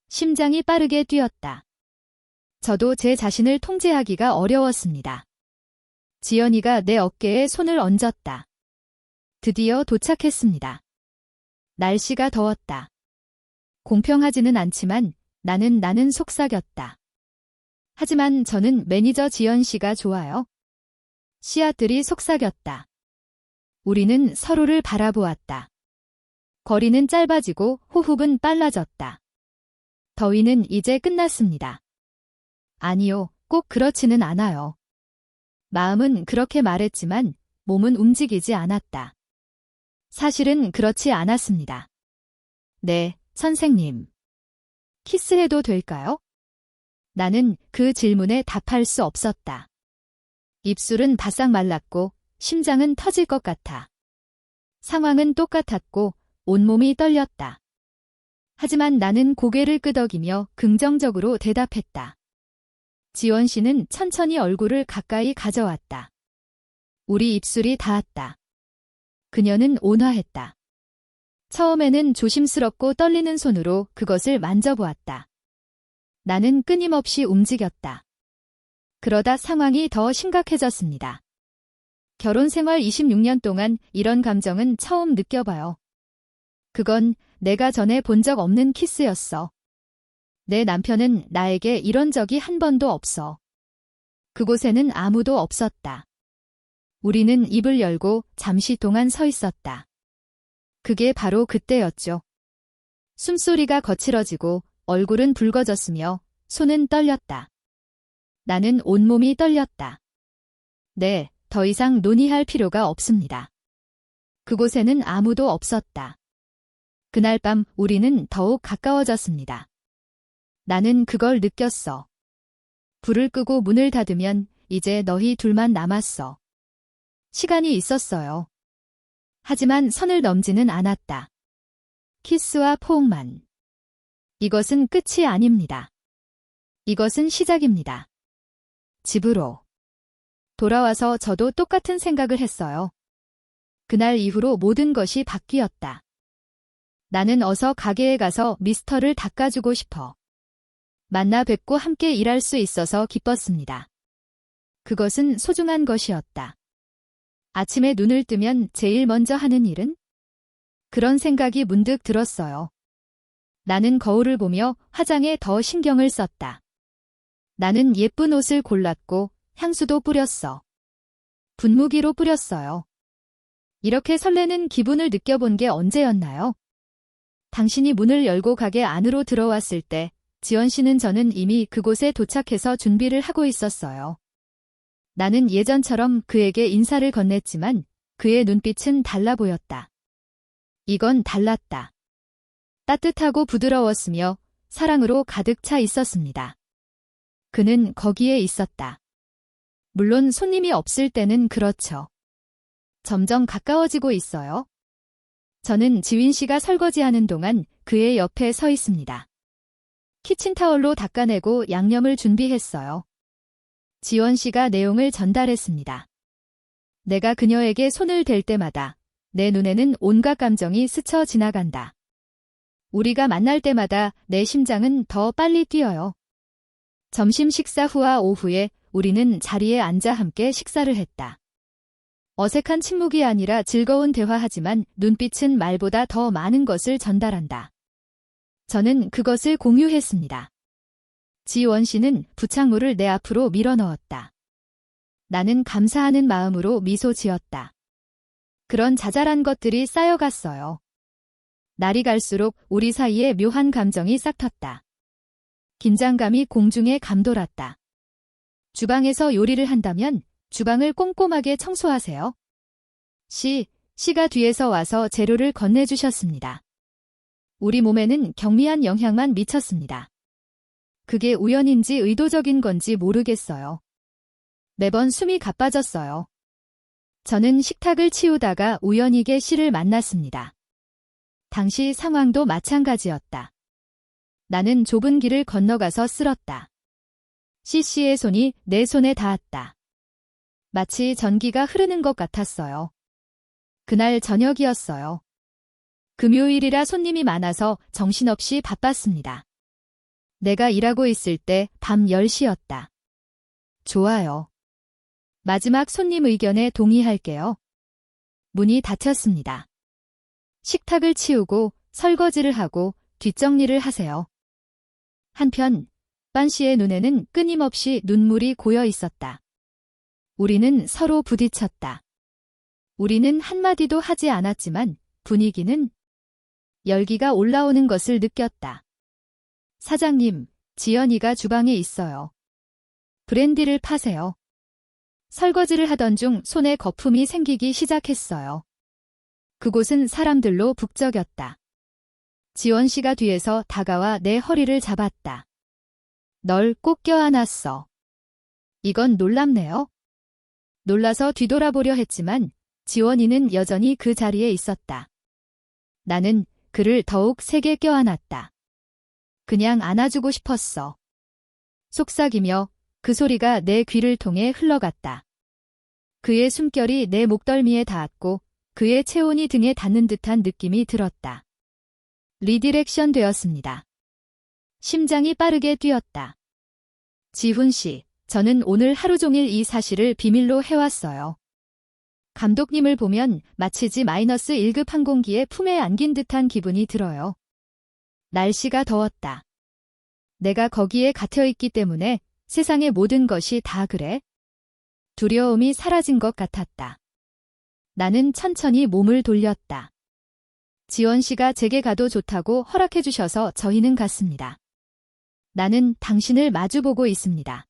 심장이 빠르게 뛰었다. 저도 제 자신을 통제하기가 어려웠습니다. 지연이가 내 어깨에 손을 얹었다. 드디어 도착했습니다. 날씨가 더웠다. 공평하지는 않지만 나는 속삭였다. 하지만 저는 매니저 지연 씨가 좋아요. 씨앗들이 속삭였다. 우리는 서로를 바라보았다. 거리는 짧아지고 호흡은 빨라졌다. 더위는 이제 끝났습니다. 아니요, 꼭 그렇지는 않아요. 마음은 그렇게 말했지만 몸은 움직이지 않았다. 사실은 그렇지 않았습니다. 네, 선생님. 키스해도 될까요? 나는 그 질문에 답할 수 없었다. 입술은 바싹 말랐고 심장은 터질 것 같아. 상황은 똑같았고 온몸이 떨렸다. 하지만 나는 고개를 끄덕이며 긍정적으로 대답했다. 지원 씨는 천천히 얼굴을 가까이 가져왔다. 우리 입술이 닿았다. 그녀는 온화했다. 처음에는 조심스럽고 떨리는 손으로 그것을 만져보았다. 나는 끊임없이 움직였다. 그러다 상황이 더 심각해졌습니다. 결혼 생활 26년 동안 이런 감정은 처음 느껴봐요. 그건 내가 전에 본 적 없는 키스였어. 내 남편은 나에게 이런 적이 한 번도 없어. 그곳에는 아무도 없었다. 우리는 입을 열고 잠시 동안 서 있었다. 그게 바로 그때였죠. 숨소리가 거칠어지고 얼굴은 붉어졌으며 손은 떨렸다. 나는 온몸이 떨렸다. 네, 더 이상 논의할 필요가 없습니다. 그곳에는 아무도 없었다. 그날 밤 우리는 더욱 가까워졌습니다. 나는 그걸 느꼈어. 불을 끄고 문을 닫으면 이제 너희 둘만 남았어. 시간이 있었어요. 하지만 선을 넘지는 않았다. 키스와 포옹만. 이것은 끝이 아닙니다. 이것은 시작입니다. 집으로. 돌아와서 저도 똑같은 생각을 했어요. 그날 이후로 모든 것이 바뀌었다. 나는 어서 가게에 가서 미스터를 닦아주고 싶어. 만나 뵙고 함께 일할 수 있어서 기뻤습니다. 그것은 소중한 것이었다. 아침에 눈을 뜨면 제일 먼저 하는 일은? 그런 생각이 문득 들었어요. 나는 거울을 보며 화장에 더 신경을 썼다. 나는 예쁜 옷을 골랐고 향수도 뿌렸어. 분무기로 뿌렸어요. 이렇게 설레는 기분을 느껴본 게 언제였나요? 당신이 문을 열고 가게 안으로 들어왔을 때 지원 씨는 저는 이미 그곳에 도착해서 준비를 하고 있었어요. 나는 예전처럼 그에게 인사를 건넸지만 그의 눈빛은 달라 보였다. 이건 달랐다. 따뜻하고 부드러웠으며 사랑으로 가득 차 있었습니다. 그는 거기에 있었다. 물론 손님이 없을 때는 그렇죠. 점점 가까워지고 있어요. 저는 지윈 씨가 설거지하는 동안 그의 옆에 서 있습니다. 키친타월로 닦아내고 양념을 준비했어요. 지원 씨가 내용을 전달했습니다. 내가 그녀에게 손을 댈 때마다 내 눈에는 온갖 감정이 스쳐 지나간다. 우리가 만날 때마다 내 심장은 더 빨리 뛰어요. 점심 식사 후와 오후에 우리는 자리에 앉아 함께 식사를 했다. 어색한 침묵이 아니라 즐거운 대화하지만 눈빛은 말보다 더 많은 것을 전달한다. 저는 그것을 공유했습니다. 지원 씨는 부착물을 내 앞으로 밀어 넣었다. 나는 감사하는 마음으로 미소 지었다. 그런 자잘한 것들이 쌓여갔어요. 날이 갈수록 우리 사이에 묘한 감정이 싹텄다. 긴장감이 공중에 감돌았다. 주방에서 요리를 한다면 주방을 꼼꼼하게 청소하세요. 씨가 뒤에서 와서 재료를 건네주셨습니다. 우리 몸에는 경미한 영향만 미쳤습니다. 그게 우연인지 의도적인 건지 모르겠어요. 매번 숨이 가빠졌어요. 저는 식탁을 치우다가 우연히게 씨를 만났습니다. 당시 상황도 마찬가지였다. 나는 좁은 길을 건너가서 쓸었다. 씨의 손이 내 손에 닿았다. 마치 전기가 흐르는 것 같았어요. 그날 저녁이었어요. 금요일이라 손님이 많아서 정신없이 바빴습니다. 내가 일하고 있을 때 밤 10시였다. 좋아요. 마지막 손님 의견에 동의할게요. 문이 닫혔습니다. 식탁을 치우고 설거지를 하고 뒷정리를 하세요. 한편 빤 씨의 눈에는 끊임없이 눈물이 고여 있었다. 우리는 서로 부딪혔다. 우리는 한마디도 하지 않았지만 분위기는 열기가 올라오는 것을 느꼈다. 사장님, 지연이가 주방에 있어요. 브랜디를 파세요. 설거지를 하던 중 손에 거품이 생기기 시작했어요. 그곳은 사람들로 북적였다. 지원 씨가 뒤에서 다가와 내 허리를 잡았다. 널 꼭 껴안았어. 이건 놀랍네요. 놀라서 뒤돌아보려 했지만 지원이는 여전히 그 자리에 있었다. 나는 그를 더욱 세게 껴안았다. 그냥 안아주고 싶었어. 속삭이며 그 소리가 내 귀를 통해 흘러갔다. 그의 숨결이 내 목덜미에 닿았고 그의 체온이 등에 닿는 듯한 느낌이 들었다. 리디렉션 되었습니다. 심장이 빠르게 뛰었다. 지훈 씨, 저는 오늘 하루 종일 이 사실을 비밀로 해왔어요. 감독님을 보면 마치 G-1급 항공기에 품에 안긴 듯한 기분이 들어요. 날씨가 더웠다. 내가 거기에 갇혀있기 때문에 세상의 모든 것이 다 그래? 두려움이 사라진 것 같았다. 나는 천천히 몸을 돌렸다. 지원 씨가 제게 가도 좋다고 허락해 주셔서 저희는 갔습니다. 나는 당신을 마주보고 있습니다.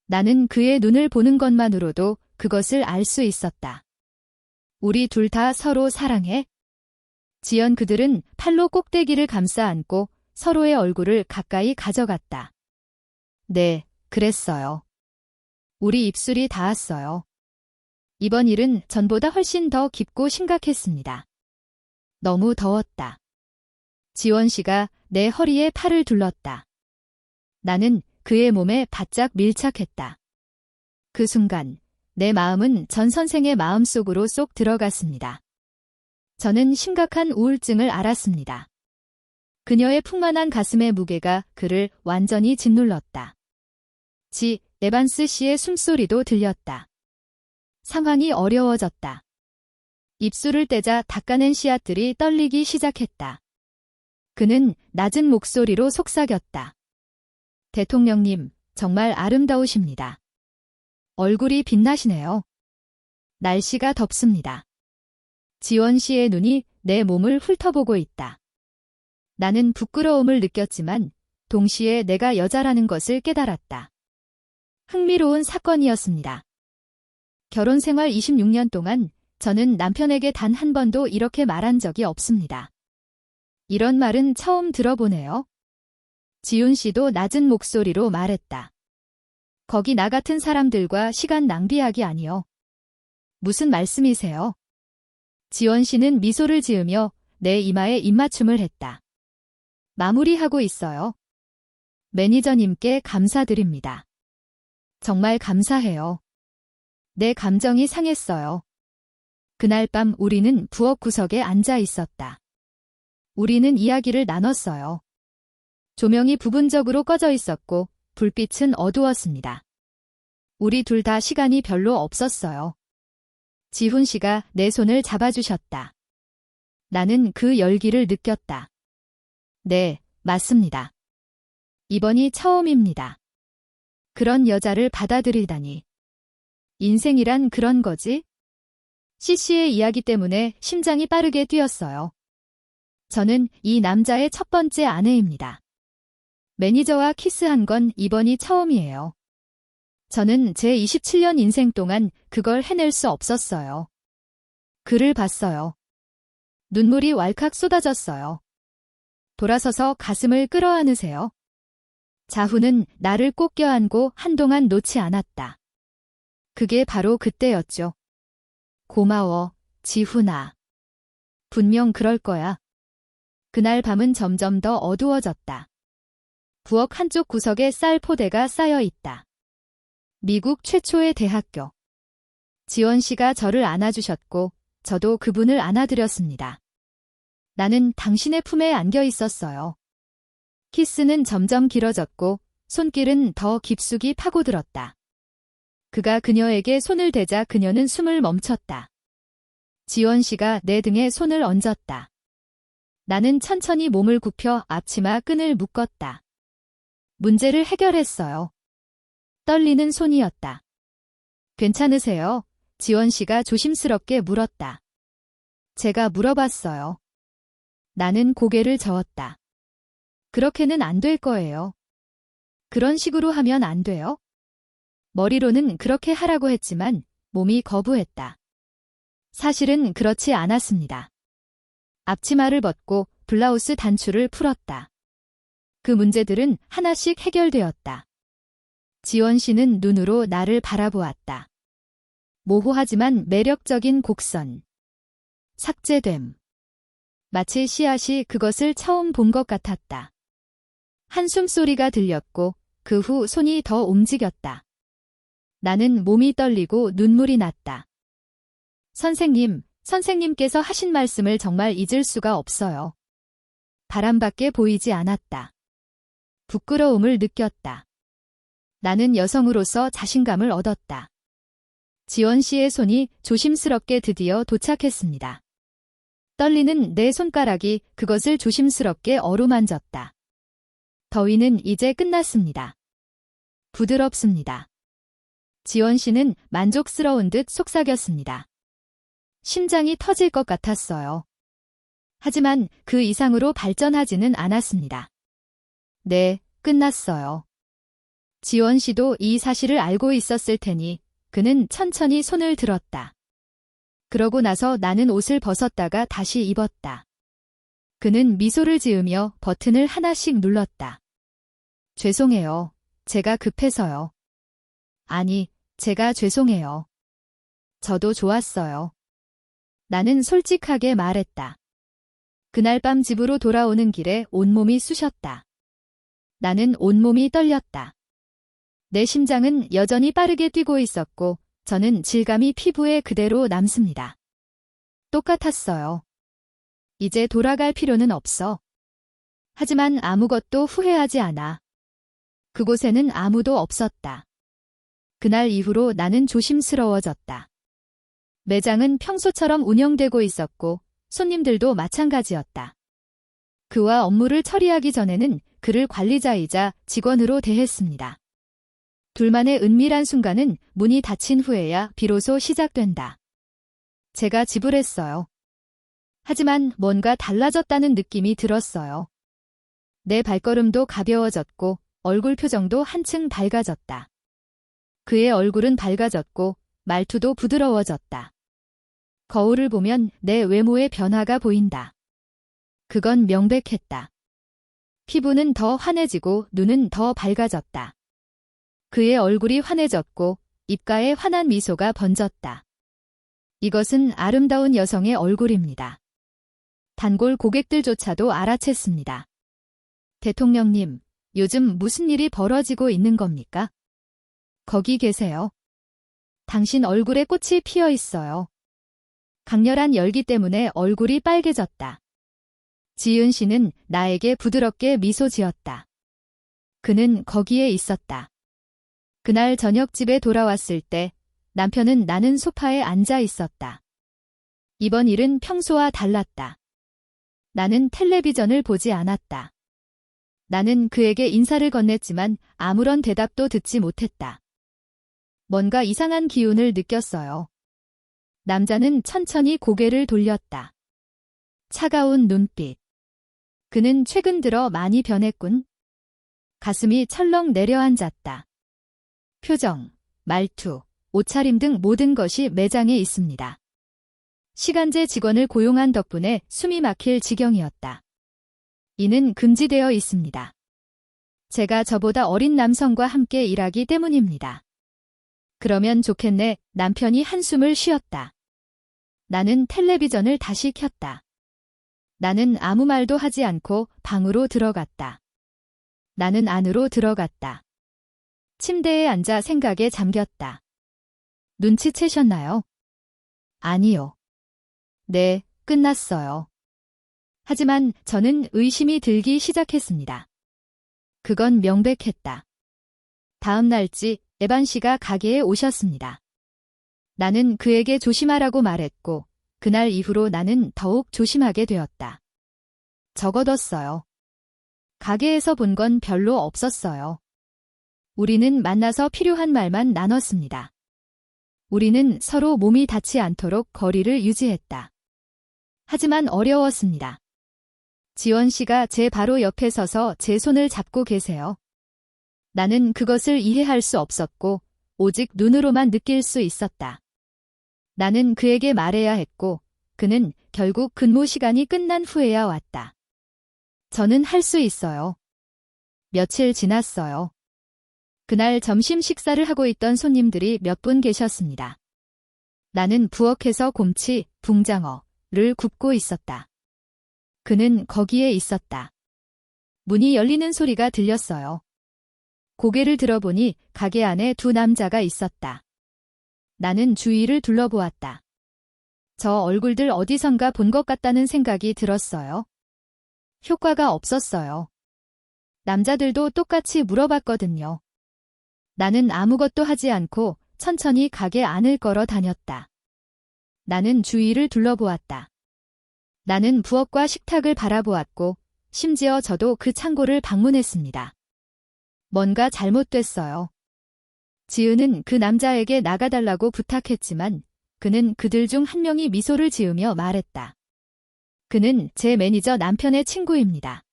나는 그의 눈을 보는 것만으로도 그것을 알 수 있었다. 우리 둘 다 서로 사랑해? 지연 그들은 팔로 꼭대기를 감싸 안고 서로의 얼굴을 가까이 가져갔다. 네, 그랬어요. 우리 입술이 닿았어요. 이번 일은 전보다 훨씬 더 깊고 심각했습니다. 너무 더웠다. 지원 씨가 내 허리에 팔을 둘렀다. 나는 그의 몸에 바짝 밀착했다. 그 순간 내 마음은 전 선생의 마음속으로 쏙 들어갔습니다. 저는 심각한 우울증을 앓았습니다. 그녀의 풍만한 가슴의 무게가 그를 완전히 짓눌렀다. 에반스 씨의 숨소리도 들렸다. 상황이 어려워졌다. 입술을 떼자 닦아낸 씨앗들이 떨리기 시작했다. 그는 낮은 목소리로 속삭였다. 대통령님, 정말 아름다우십니다. 얼굴이 빛나시네요. 날씨가 덥습니다. 지원 씨의 눈이 내 몸을 훑어보고 있다. 나는 부끄러움을 느꼈지만 동시에 내가 여자라는 것을 깨달았다. 흥미로운 사건이었습니다. 결혼 생활 26년 동안 저는 남편에게 단 한 번도 이렇게 말한 적이 없습니다. 이런 말은 처음 들어보네요. 지훈 씨도 낮은 목소리로 말했다. 거기 나 같은 사람들과 시간 낭비하기 아니요. 무슨 말씀이세요? 지원 씨는 미소를 지으며 내 이마에 입맞춤을 했다. 마무리하고 있어요. 매니저님께 감사드립니다. 정말 감사해요. 내 감정이 상했어요. 그날 밤 우리는 부엌 구석에 앉아 있었다. 우리는 이야기를 나눴어요. 조명이 부분적으로 꺼져 있었고 불빛은 어두웠습니다. 우리 둘 다 시간이 별로 없었어요. 지훈 씨가 내 손을 잡아주셨다. 나는 그 열기를 느꼈다. 네, 맞습니다. 이번이 처음입니다. 그런 여자를 받아들이다니. 인생이란 그런 거지? CC의 이야기 때문에 심장이 빠르게 뛰었어요. 저는 이 남자의 첫 번째 아내입니다. 매니저와 키스한 건 이번이 처음이에요. 저는 제 27년 인생 동안 그걸 해낼 수 없었어요. 그를 봤어요. 눈물이 왈칵 쏟아졌어요. 돌아서서 가슴을 끌어안으세요. 자훈은 나를 꼭 껴안고 한동안 놓지 않았다. 그게 바로 그때였죠. 고마워, 지훈아. 분명 그럴 거야. 그날 밤은 점점 더 어두워졌다. 부엌 한쪽 구석에 쌀 포대가 쌓여 있다. 미국 최초의 대학교. 지원 씨가 저를 안아주셨고 저도 그분을 안아드렸습니다. 나는 당신의 품에 안겨 있었어요. 키스는 점점 길어졌고 손길은 더 깊숙이 파고들었다. 그가 그녀에게 손을 대자 그녀는 숨을 멈췄다. 지원 씨가 내 등에 손을 얹었다. 나는 천천히 몸을 굽혀 앞치마 끈을 묶었다. 문제를 해결했어요. 떨리는 손이었다. 괜찮으세요? 지원 씨가 조심스럽게 물었다. 제가 물어봤어요. 나는 고개를 저었다. 그렇게는 안 될 거예요. 그런 식으로 하면 안 돼요? 머리로는 그렇게 하라고 했지만 몸이 거부했다. 사실은 그렇지 않았습니다. 앞치마를 벗고 블라우스 단추를 풀었다. 그 문제들은 하나씩 해결되었다. 지원 씨는 눈으로 나를 바라보았다. 모호하지만 매력적인 곡선. 삭제됨. 마치 씨앗이 그것을 처음 본 것 같았다. 한숨 소리가 들렸고 그 후 손이 더 움직였다. 나는 몸이 떨리고 눈물이 났다. 선생님께서 하신 말씀을 정말 잊을 수가 없어요. 바람밖에 보이지 않았다. 부끄러움을 느꼈다. 나는 여성으로서 자신감을 얻었다. 지원 씨의 손이 조심스럽게 드디어 도착했습니다. 떨리는 내 손가락이 그것을 조심스럽게 어루만졌다. 더위는 이제 끝났습니다. 부드럽습니다. 지원 씨는 만족스러운 듯 속삭였습니다. 심장이 터질 것 같았어요. 하지만 그 이상으로 발전하지는 않았습니다. 네, 끝났어요. 지원 씨도 이 사실을 알고 있었을 테니 그는 천천히 손을 들었다. 그러고 나서 나는 옷을 벗었다가 다시 입었다. 그는 미소를 지으며 버튼을 하나씩 눌렀다. 죄송해요. 제가 급해서요. 아니, 제가 죄송해요. 저도 좋았어요. 나는 솔직하게 말했다. 그날 밤 집으로 돌아오는 길에 온몸이 쑤셨다. 나는 온몸이 떨렸다. 내 심장은 여전히 빠르게 뛰고 있었고 저는 질감이 피부에 그대로 남습니다. 똑같았어요. 이제 돌아갈 필요는 없어. 하지만 아무것도 후회하지 않아. 그곳에는 아무도 없었다. 그날 이후로 나는 조심스러워졌다. 매장은 평소처럼 운영되고 있었고 손님들도 마찬가지였다. 그와 업무를 처리하기 전에는 그를 관리자이자 직원으로 대했습니다. 둘만의 은밀한 순간은 문이 닫힌 후에야 비로소 시작된다. 제가 지불했어요. 하지만 뭔가 달라졌다는 느낌이 들었어요. 내 발걸음도 가벼워졌고 얼굴 표정도 한층 밝아졌다. 그의 얼굴은 밝아졌고 말투도 부드러워졌다. 거울을 보면 내 외모의 변화가 보인다. 그건 명백했다. 피부는 더 환해지고 눈은 더 밝아졌다. 그의 얼굴이 환해졌고 입가에 환한 미소가 번졌다. 이것은 아름다운 여성의 얼굴입니다. 단골 고객들조차도 알아챘습니다. 대통령님, 요즘 무슨 일이 벌어지고 있는 겁니까? 거기 계세요. 당신 얼굴에 꽃이 피어 있어요. 강렬한 열기 때문에 얼굴이 빨개졌다. 지은 씨는 나에게 부드럽게 미소 지었다. 그는 거기에 있었다. 그날 저녁 집에 돌아왔을 때 남편은 나는 소파에 앉아 있었다. 이번 일은 평소와 달랐다. 나는 텔레비전을 보지 않았다. 나는 그에게 인사를 건넸지만 아무런 대답도 듣지 못했다. 뭔가 이상한 기운을 느꼈어요. 남자는 천천히 고개를 돌렸다. 차가운 눈빛. 그는 최근 들어 많이 변했군. 가슴이 철렁 내려앉았다. 표정, 말투, 옷차림 등 모든 것이 매장에 있습니다. 시간제 직원을 고용한 덕분에 숨이 막힐 지경이었다. 이는 금지되어 있습니다. 제가 저보다 어린 남성과 함께 일하기 때문입니다. 그러면 좋겠네. 남편이 한숨을 쉬었다. 나는 텔레비전을 다시 켰다. 나는 아무 말도 하지 않고 방으로 들어갔다. 나는 안으로 들어갔다. 침대에 앉아 생각에 잠겼다. 눈치채셨나요? 아니요. 네, 끝났어요. 하지만 저는 의심이 들기 시작했습니다. 그건 명백했다. 다음 날쯤 에반 씨가 가게에 오셨습니다. 나는 그에게 조심하라고 말했고 그날 이후로 나는 더욱 조심하게 되었다. 적어뒀어요. 가게에서 본 건 별로 없었어요. 우리는 만나서 필요한 말만 나눴습니다. 우리는 서로 몸이 닿지 않도록 거리를 유지했다. 하지만 어려웠습니다. 지원 씨가 제 바로 옆에 서서 제 손을 잡고 계세요. 나는 그것을 이해할 수 없었고 오직 눈으로만 느낄 수 있었다. 나는 그에게 말해야 했고 그는 결국 근무 시간이 끝난 후에야 왔다. 저는 할 수 있어요. 며칠 지났어요. 그날 점심 식사를 하고 있던 손님들이 몇 분 계셨습니다. 나는 부엌에서 곰치, 붕장어를 굽고 있었다. 그는 거기에 있었다. 문이 열리는 소리가 들렸어요. 고개를 들어보니 가게 안에 두 남자가 있었다. 나는 주위를 둘러보았다. 저 얼굴들 어디선가 본 것 같다는 생각이 들었어요. 효과가 없었어요. 남자들도 똑같이 물어봤거든요. 나는 아무것도 하지 않고 천천히 가게 안을 걸어 다녔다. 나는 주위를 둘러보았다. 나는 부엌과 식탁을 바라보았고 심지어 저도 그 창고를 방문했습니다. 뭔가 잘못됐어요. 지은은 그 남자에게 나가달라고 부탁했지만 그는 그들 중 한 명이 미소를 지으며 말했다. 그는 제 매니저 남편의 친구입니다.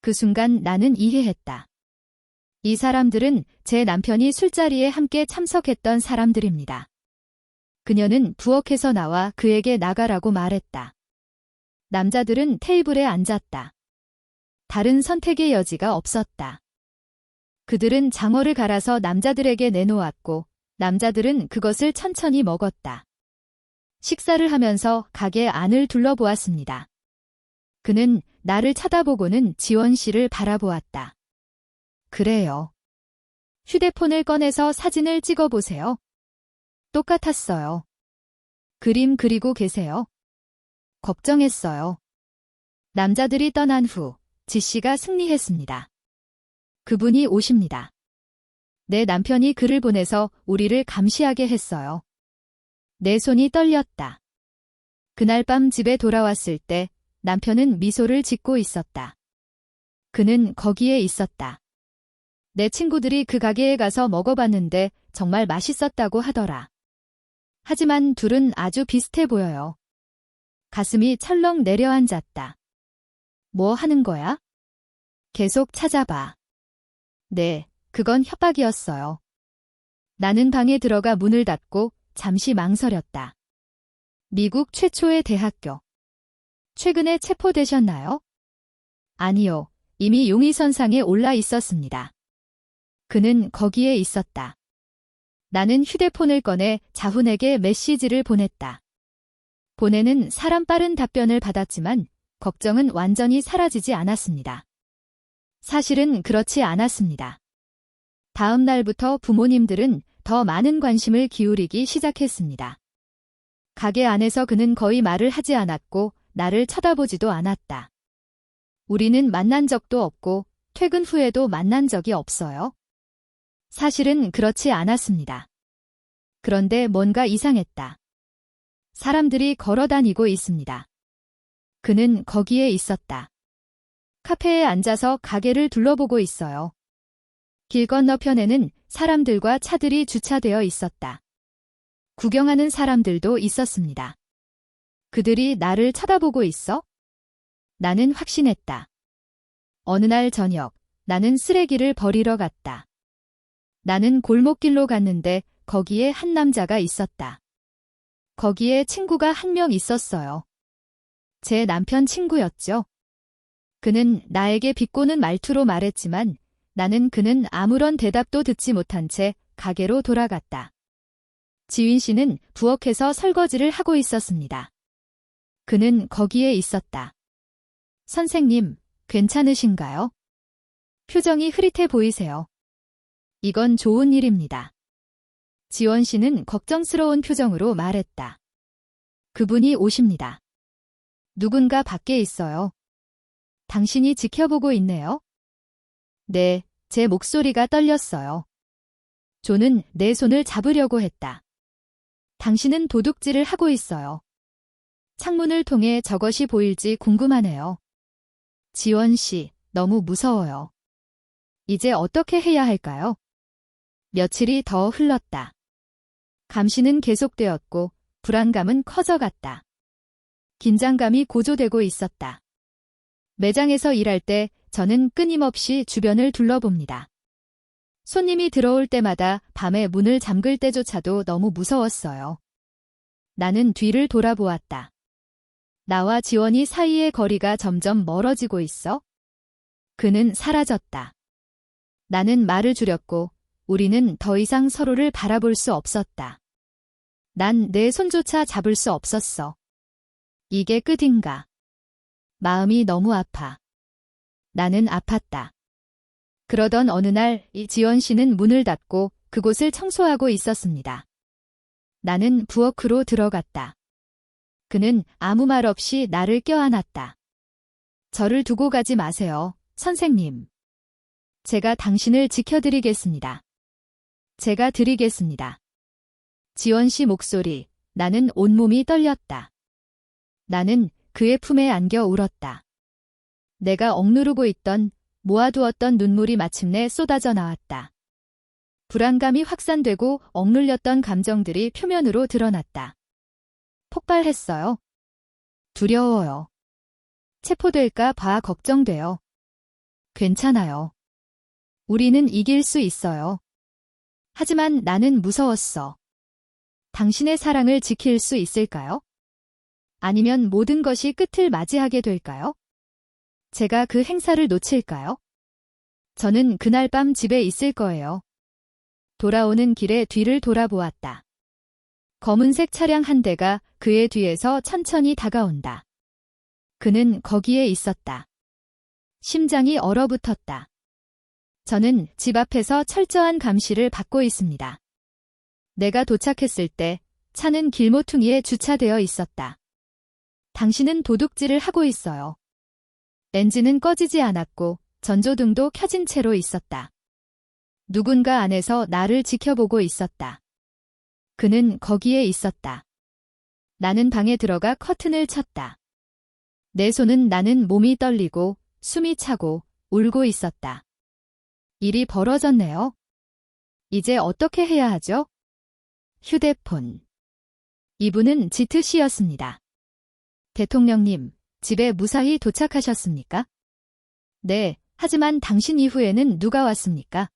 그 순간 나는 이해했다. 이 사람들은 제 남편이 술자리에 함께 참석했던 사람들입니다. 그녀는 부엌에서 나와 그에게 나가라고 말했다. 남자들은 테이블에 앉았다. 다른 선택의 여지가 없었다. 그들은 장어를 갈아서 남자들에게 내놓았고 남자들은 그것을 천천히 먹었다. 식사를 하면서 가게 안을 둘러보았습니다. 그는 나를 쳐다보고는 지원 씨를 바라보았다. 그래요. 휴대폰을 꺼내서 사진을 찍어보세요. 똑같았어요. 그림 그리고 계세요. 걱정했어요. 남자들이 떠난 후 지 씨가 승리했습니다. 그분이 오십니다. 내 남편이 글을 보내서 우리를 감시하게 했어요. 내 손이 떨렸다. 그날 밤 집에 돌아왔을 때 남편은 미소를 짓고 있었다. 그는 거기에 있었다. 내 친구들이 그 가게에 가서 먹어봤는데 정말 맛있었다고 하더라. 하지만 둘은 아주 비슷해 보여요. 가슴이 철렁 내려앉았다. 뭐 하는 거야? 계속 찾아봐. 네, 그건 협박이었어요. 나는 방에 들어가 문을 닫고 잠시 망설였다. 미국 최초의 대학교. 최근에 체포되셨나요? 아니요, 이미 용의선상에 올라 있었습니다. 그는 거기에 있었다. 나는 휴대폰을 꺼내 자훈에게 메시지를 보냈다. 보내는 사람 빠른 답변을 받았지만 걱정은 완전히 사라지지 않았습니다. 사실은 그렇지 않았습니다. 다음 날부터 부모님들은 더 많은 관심을 기울이기 시작했습니다. 가게 안에서 그는 거의 말을 하지 않았고 나를 쳐다보지도 않았다. 우리는 만난 적도 없고 퇴근 후에도 만난 적이 없어요. 사실은 그렇지 않았습니다. 그런데 뭔가 이상했다. 사람들이 걸어 다니고 있습니다. 그는 거기에 있었다. 카페에 앉아서 가게를 둘러보고 있어요. 길 건너편에는 사람들과 차들이 주차되어 있었다. 구경하는 사람들도 있었습니다. 그들이 나를 쳐다보고 있어? 나는 확신했다. 어느 날 저녁, 나는 쓰레기를 버리러 갔다. 나는 골목길로 갔는데 거기에 한 남자가 있었다. 거기에 친구가 한 명 있었어요. 제 남편 친구였죠. 그는 나에게 비꼬는 말투로 말했지만 그는 아무런 대답도 듣지 못한 채 가게로 돌아갔다. 지윈 씨는 부엌에서 설거지를 하고 있었습니다. 그는 거기에 있었다. 선생님, 괜찮으신가요? 표정이 흐릿해 보이세요. 이건 좋은 일입니다. 지원 씨는 걱정스러운 표정으로 말했다. 그분이 오십니다. 누군가 밖에 있어요. 당신이 지켜보고 있네요. 네, 제 목소리가 떨렸어요. 조는 내 손을 잡으려고 했다. 당신은 도둑질을 하고 있어요. 창문을 통해 저것이 보일지 궁금하네요. 지원 씨, 너무 무서워요. 이제 어떻게 해야 할까요? 며칠이 더 흘렀다. 감시는 계속되었고 불안감은 커져갔다. 긴장감이 고조되고 있었다. 매장에서 일할 때 저는 끊임없이 주변을 둘러봅니다. 손님이 들어올 때마다 밤에 문을 잠글 때조차도 너무 무서웠어요. 나는 뒤를 돌아보았다. 나와 지원이 사이의 거리가 점점 멀어지고 있어. 그는 사라졌다. 나는 말을 줄였고 우리는 더 이상 서로를 바라볼 수 없었다. 난 내 손조차 잡을 수 없었어. 이게 끝인가? 마음이 너무 아파. 나는 아팠다. 그러던 어느 날 지원 씨는 문을 닫고 그곳을 청소하고 있었습니다. 나는 부엌으로 들어갔다. 그는 아무 말 없이 나를 껴안았다. 저를 두고 가지 마세요, 선생님. 제가 당신을 지켜드리겠습니다. 제가 드리겠습니다. 지원 씨 목소리, 나는 온몸이 떨렸다. 나는 그의 품에 안겨 울었다. 내가 억누르고 있던, 모아두었던 눈물이 마침내 쏟아져 나왔다. 불안감이 확산되고 억눌렸던 감정들이 표면으로 드러났다. 폭발했어요. 두려워요. 체포될까 봐 걱정돼요. 괜찮아요. 우리는 이길 수 있어요. 하지만 나는 무서웠어. 당신의 사랑을 지킬 수 있을까요? 아니면 모든 것이 끝을 맞이하게 될까요? 제가 그 행사를 놓칠까요? 저는 그날 밤 집에 있을 거예요. 돌아오는 길에 뒤를 돌아보았다. 검은색 차량 한 대가 그의 뒤에서 천천히 다가온다. 그는 거기에 있었다. 심장이 얼어붙었다. 저는 집 앞에서 철저한 감시를 받고 있습니다. 내가 도착했을 때 차는 길모퉁이에 주차되어 있었다. 당신은 도둑질을 하고 있어요. 엔진은 꺼지지 않았고 전조등도 켜진 채로 있었다. 누군가 안에서 나를 지켜보고 있었다. 그는 거기에 있었다. 나는 방에 들어가 커튼을 쳤다. 내 손은 나는 몸이 떨리고 숨이 차고 울고 있었다. 일이 벌어졌네요. 이제 어떻게 해야 하죠? 휴대폰. 이분은 지트 씨였습니다. 대통령님, 집에 무사히 도착하셨습니까? 네, 하지만 당신 이후에는 누가 왔습니까?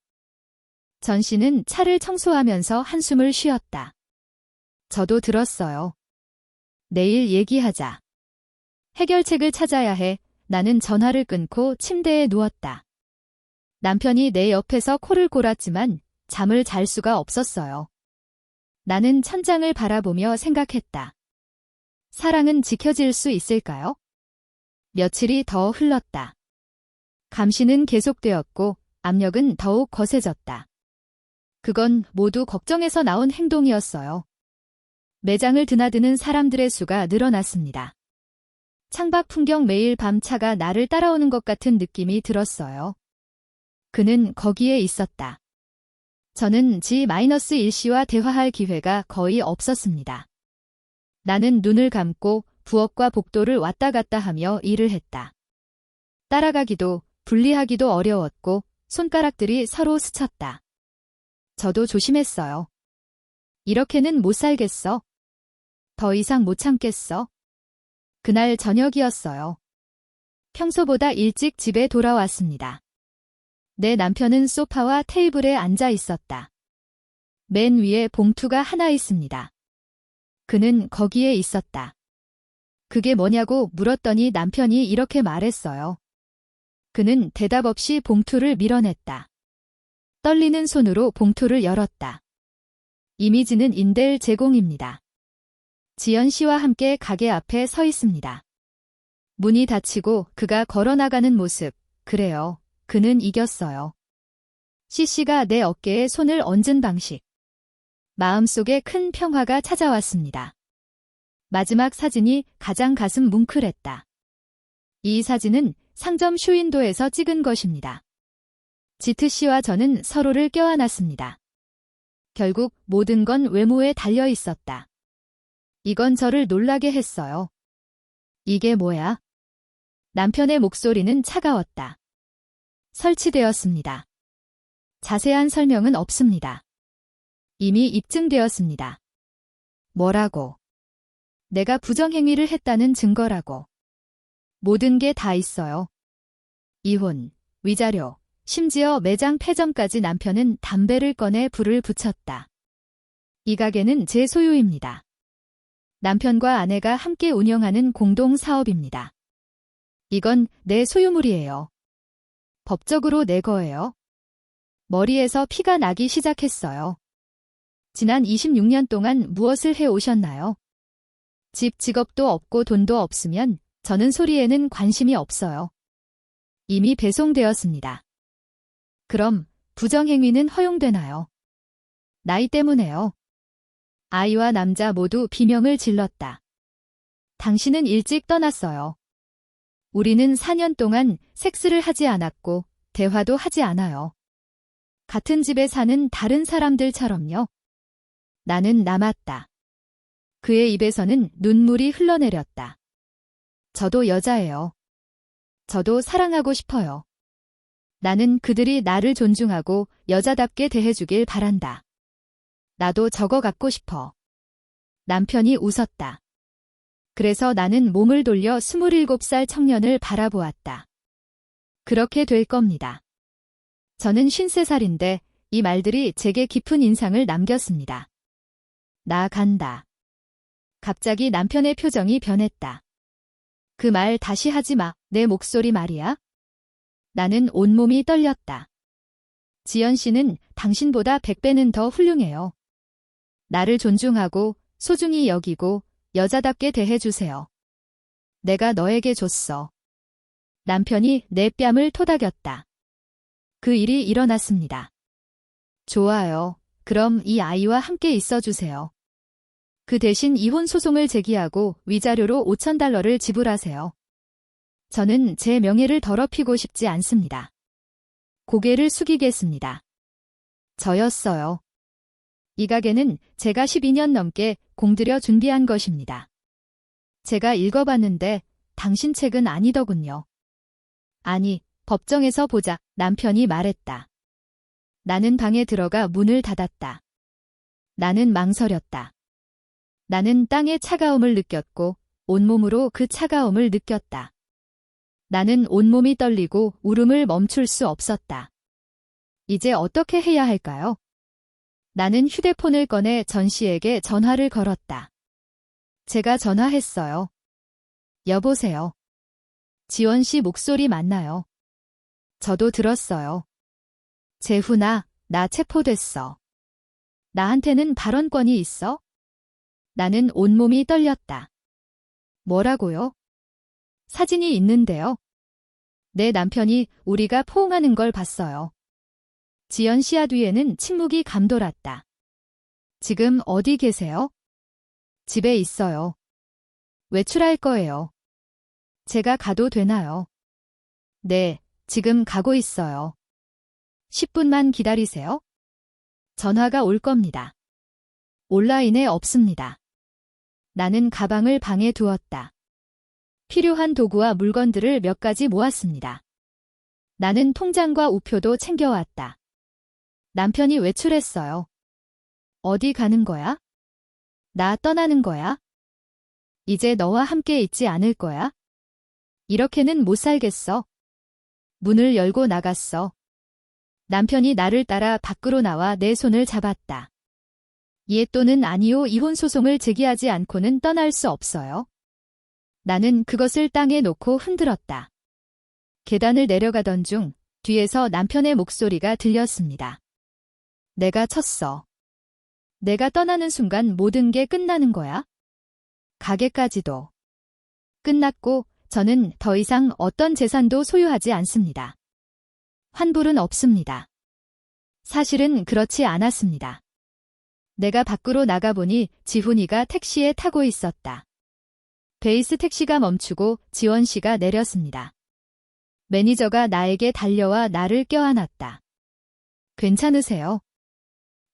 전 씨는 차를 청소하면서 한숨을 쉬었다. 저도 들었어요. 내일 얘기하자. 해결책을 찾아야 해. 나는 전화를 끊고 침대에 누웠다. 남편이 내 옆에서 코를 골았지만 잠을 잘 수가 없었어요. 나는 천장을 바라보며 생각했다. 사랑은 지켜질 수 있을까요? 며칠이 더 흘렀다. 감시는 계속되었고 압력은 더욱 거세졌다. 그건 모두 걱정에서 나온 행동이었어요. 매장을 드나드는 사람들의 수가 늘어났습니다. 창밖 풍경 매일 밤 차가 나를 따라오는 것 같은 느낌이 들었어요. 그는 거기에 있었다. 저는 G-1씨와 대화할 기회가 거의 없었습니다. 나는 눈을 감고 부엌과 복도를 왔다 갔다 하며 일을 했다. 따라가기도 분리하기도 어려웠고 손가락들이 서로 스쳤다. 저도 조심했어요. 이렇게는 못 살겠어. 더 이상 못 참겠어. 그날 저녁이었어요. 평소보다 일찍 집에 돌아왔습니다. 내 남편은 소파와 테이블에 앉아 있었다. 맨 위에 봉투가 하나 있습니다. 그는 거기에 있었다. 그게 뭐냐고 물었더니 남편이 이렇게 말했어요. 그는 대답 없이 봉투를 밀어냈다. 떨리는 손으로 봉투를 열었다. 이미지는 인델 제공입니다. 지연 씨와 함께 가게 앞에 서 있습니다. 문이 닫히고 그가 걸어나가는 모습, 그래요. 그는 이겼어요. CC가 내 어깨에 손을 얹은 방식. 마음속에 큰 평화가 찾아왔습니다. 마지막 사진이 가장 가슴 뭉클했다. 이 사진은 상점 쇼윈도에서 찍은 것입니다. 지트 씨와 저는 서로를 껴안았습니다. 결국 모든 건 외모에 달려 있었다. 이건 저를 놀라게 했어요. 이게 뭐야? 남편의 목소리는 차가웠다. 설치되었습니다. 자세한 설명은 없습니다. 이미 입증되었습니다. 뭐라고? 내가 부정행위를 했다는 증거라고. 모든 게 다 있어요. 이혼, 위자료, 심지어 매장 폐점까지. 남편은 담배를 꺼내 불을 붙였다. 이 가게는 제 소유입니다. 남편과 아내가 함께 운영하는 공동 사업입니다. 이건 내 소유물이에요. 법적으로 내 거예요. 머리에서 피가 나기 시작했어요. 지난 26년 동안 무엇을 해오셨나요? 집 직업도 없고 돈도 없으면 저는 소리에는 관심이 없어요. 이미 배송되었습니다. 그럼 부정행위는 허용되나요? 나이 때문에요. 아이와 남자 모두 비명을 질렀다. 당신은 일찍 떠났어요. 우리는 4년 동안 섹스를 하지 않았고 대화도 하지 않아요. 같은 집에 사는 다른 사람들처럼요. 나는 남았다. 그의 입에서는 눈물이 흘러내렸다. 저도 여자예요. 저도 사랑하고 싶어요. 나는 그들이 나를 존중하고 여자답게 대해주길 바란다. 나도 저거 갖고 싶어. 남편이 웃었다. 그래서 나는 몸을 돌려 27살 청년을 바라보았다. 그렇게 될 겁니다. 저는 53살인데 이 말들이 제게 깊은 인상을 남겼습니다. 나 간다. 갑자기 남편의 표정이 변했다. 그 말 다시 하지 마. 내 목소리 말이야. 나는 온몸이 떨렸다. 지연 씨는 당신보다 100배는 더 훌륭해요. 나를 존중하고 소중히 여기고 여자답게 대해주세요. 내가 너에게 줬어. 남편이 내 뺨을 토닥였다. 그 일이 일어났습니다. 좋아요. 그럼 이 아이와 함께 있어주세요. 그 대신 이혼 소송을 제기하고 위자료로 $5,000를 지불하세요. 저는 제 명예를 더럽히고 싶지 않습니다. 고개를 숙이겠습니다. 저였어요. 이 가게는 제가 12년 넘게 공들여 준비한 것입니다. 제가 읽어봤는데 당신 책은 아니더군요. 아니, 법정에서 보자. 남편이 말했다. 나는 방에 들어가 문을 닫았다. 나는 망설였다. 나는 땅의 차가움을 느꼈고 온몸으로 그 차가움을 느꼈다. 나는 온몸이 떨리고 울음을 멈출 수 없었다. 이제 어떻게 해야 할까요? 나는 휴대폰을 꺼내 전 씨에게 전화를 걸었다. 제가 전화했어요. 여보세요. 지원 씨 목소리 맞나요? 저도 들었어요. 재훈아, 나 체포됐어. 나한테는 발언권이 있어? 나는 온몸이 떨렸다. 뭐라고요? 사진이 있는데요. 내 남편이 우리가 포옹하는 걸 봤어요. 지연 씨와 뒤에는 침묵이 감돌았다. 지금 어디 계세요? 집에 있어요. 외출할 거예요. 제가 가도 되나요? 네, 지금 가고 있어요. 10분만 기다리세요. 전화가 올 겁니다. 온라인에 없습니다. 나는 가방을 방에 두었다. 필요한 도구와 물건들을 몇 가지 모았습니다. 나는 통장과 우표도 챙겨왔다. 남편이 외출했어요. 어디 가는 거야? 나 떠나는 거야? 이제 너와 함께 있지 않을 거야? 이렇게는 못 살겠어. 문을 열고 나갔어. 남편이 나를 따라 밖으로 나와 내 손을 잡았다. 예 또는 아니요 이혼 소송을 제기하지 않고는 떠날 수 없어요. 나는 그것을 땅에 놓고 흔들었다. 계단을 내려가던 중 뒤에서 남편의 목소리가 들렸습니다. 내가 쳤어. 내가 떠나는 순간 모든 게 끝나는 거야? 가게까지도. 끝났고 저는 더 이상 어떤 재산도 소유하지 않습니다. 환불은 없습니다. 사실은 그렇지 않았습니다. 내가 밖으로 나가보니 지훈이가 택시에 타고 있었다. 베이스 택시가 멈추고 지원 씨가 내렸습니다. 매니저가 나에게 달려와 나를 껴안았다. 괜찮으세요?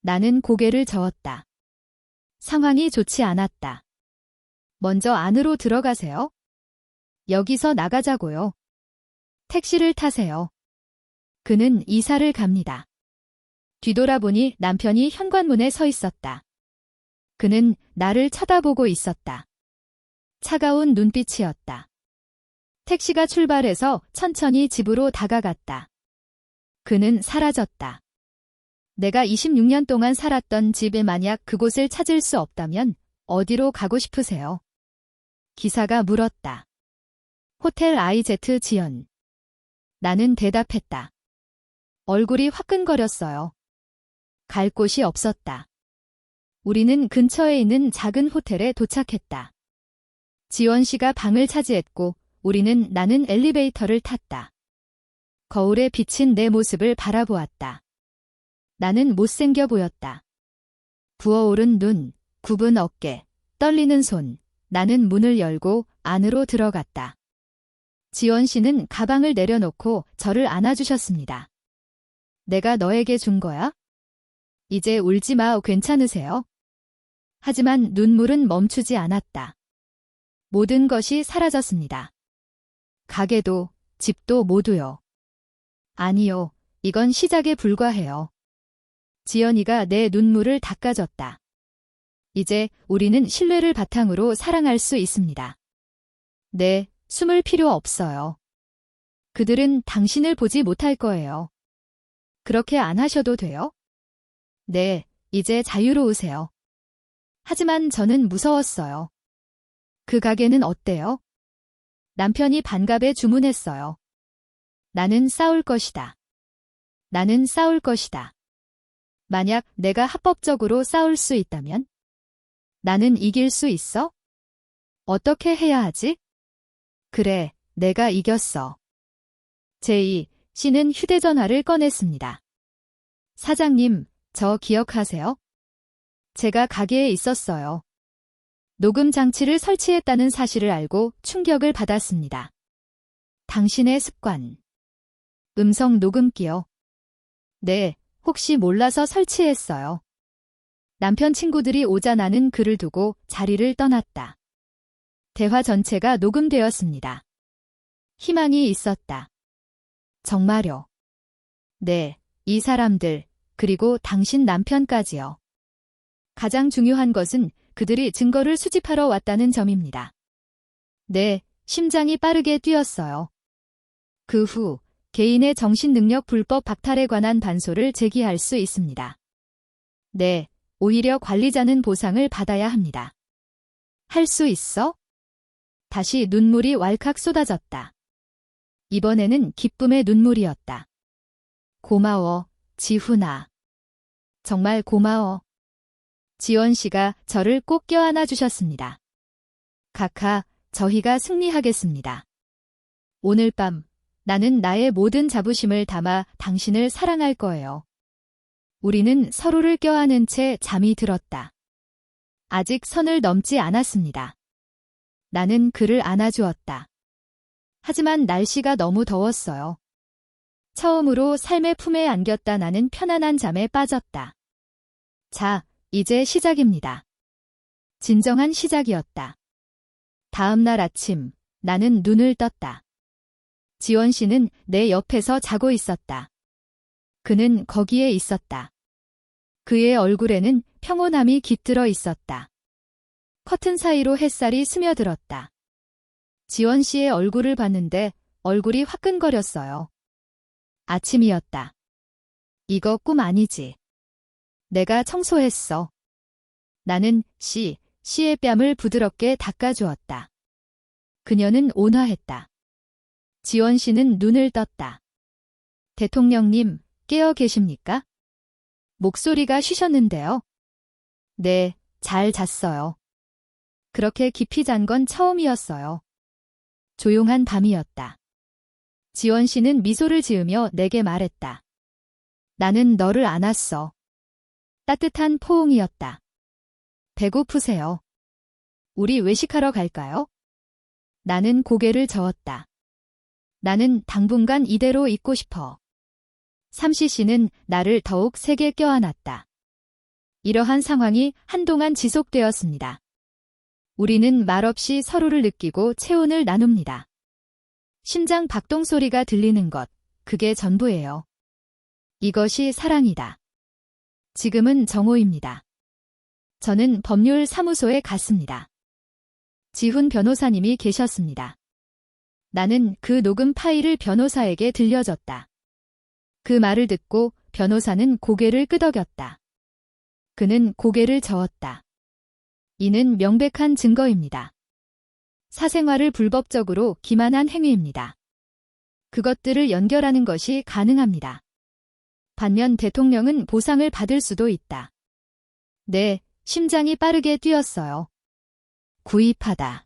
나는 고개를 저었다. 상황이 좋지 않았다. 먼저 안으로 들어가세요. 여기서 나가자고요. 택시를 타세요. 그는 이사를 갑니다. 뒤돌아보니 남편이 현관문에 서 있었다. 그는 나를 쳐다보고 있었다. 차가운 눈빛이었다. 택시가 출발해서 천천히 집으로 다가갔다. 그는 사라졌다. 내가 26년 동안 살았던 집에 만약 그곳을 찾을 수 없다면 어디로 가고 싶으세요? 기사가 물었다. 호텔 IZ 지연. 나는 대답했다. 얼굴이 화끈거렸어요. 갈 곳이 없었다. 우리는 근처에 있는 작은 호텔에 도착했다. 지원 씨가 방을 차지했고 나는 엘리베이터를 탔다. 거울에 비친 내 모습을 바라보았다. 나는 못생겨 보였다. 부어오른 눈, 굽은 어깨, 떨리는 손. 나는 문을 열고 안으로 들어갔다. 지원 씨는 가방을 내려놓고 저를 안아주셨습니다. 내가 너에게 준 거야? 이제 울지 마, 괜찮으세요? 하지만 눈물은 멈추지 않았다. 모든 것이 사라졌습니다. 가게도, 집도 모두요. 아니요, 이건 시작에 불과해요. 지연이가 내 눈물을 닦아줬다. 이제 우리는 신뢰를 바탕으로 사랑할 수 있습니다. 네, 숨을 필요 없어요. 그들은 당신을 보지 못할 거예요. 그렇게 안 하셔도 돼요? 네, 이제 자유로우세요. 하지만 저는 무서웠어요. 그 가게는 어때요? 남편이 반갑게 주문했어요. 나는 싸울 것이다. 나는 싸울 것이다. 만약 내가 합법적으로 싸울 수 있다면? 나는 이길 수 있어? 어떻게 해야 하지? 그래, 내가 이겼어. 제이 씨는 휴대전화를 꺼냈습니다. 사장님, 저 기억하세요? 제가 가게에 있었어요. 녹음 장치를 설치했다는 사실을 알고 충격을 받았습니다. 당신의 습관. 음성 녹음기요. 네, 혹시 몰라서 설치했어요. 남편 친구들이 오자 나는 그를 두고 자리를 떠났다. 대화 전체가 녹음되었습니다. 희망이 있었다. 정말요. 네, 이 사람들, 그리고 당신 남편까지요. 가장 중요한 것은 그들이 증거를 수집하러 왔다는 점입니다. 네, 심장이 빠르게 뛰었어요. 그 후 개인의 정신능력 불법 박탈에 관한 반소를 제기할 수 있습니다. 네, 오히려 관리자는 보상을 받아야 합니다. 할 수 있어? 다시 눈물이 왈칵 쏟아졌다. 이번에는 기쁨의 눈물이었다. 고마워, 지훈아. 정말 고마워. 지원 씨가 저를 꼭 껴안아 주셨습니다. 카카, 저희가 승리하겠습니다. 오늘 밤 나는 나의 모든 자부심을 담아 당신을 사랑할 거예요. 우리는 서로를 껴안은 채 잠이 들었다. 아직 선을 넘지 않았습니다. 나는 그를 안아주었다. 하지만 날씨가 너무 더웠어요. 처음으로 삶의 품에 안겼다 나는 편안한 잠에 빠졌다. 자, 이제 시작입니다. 진정한 시작이었다. 다음 날 아침, 나는 눈을 떴다. 지원 씨는 내 옆에서 자고 있었다. 그는 거기에 있었다. 그의 얼굴에는 평온함이 깃들어 있었다. 커튼 사이로 햇살이 스며들었다. 지원 씨의 얼굴을 봤는데 얼굴이 화끈거렸어요. 아침이었다. 이거 꿈 아니지. 내가 청소했어. 나는 씨의 뺨을 부드럽게 닦아주었다. 그녀는 온화했다. 지원 씨는 눈을 떴다. 대통령님, 깨어 계십니까? 목소리가 쉬셨는데요. 네, 잘 잤어요. 그렇게 깊이 잔 건 처음이었어요. 조용한 밤이었다. 지원 씨는 미소를 지으며 내게 말했다. 나는 너를 안았어. 따뜻한 포옹이었다. 배고프세요? 우리 외식하러 갈까요? 나는 고개를 저었다. 나는 당분간 이대로 있고 싶어. 삼시 씨는 나를 더욱 세게 껴안았다. 이러한 상황이 한동안 지속되었습니다. 우리는 말없이 서로를 느끼고 체온을 나눕니다. 심장 박동 소리가 들리는 것, 그게 전부예요. 이것이 사랑이다. 지금은 정오입니다. 저는 법률 사무소에 갔습니다. 지훈 변호사님이 계셨습니다. 나는 그 녹음 파일을 변호사에게 들려줬다. 그 말을 듣고 변호사는 고개를 끄덕였다. 그는 고개를 저었다. 이는 명백한 증거입니다. 사생활을 불법적으로 기만한 행위입니다. 그것들을 연결하는 것이 가능합니다. 반면 대통령은 보상을 받을 수도 있다. 네, 심장이 빠르게 뛰었어요. 구입하다.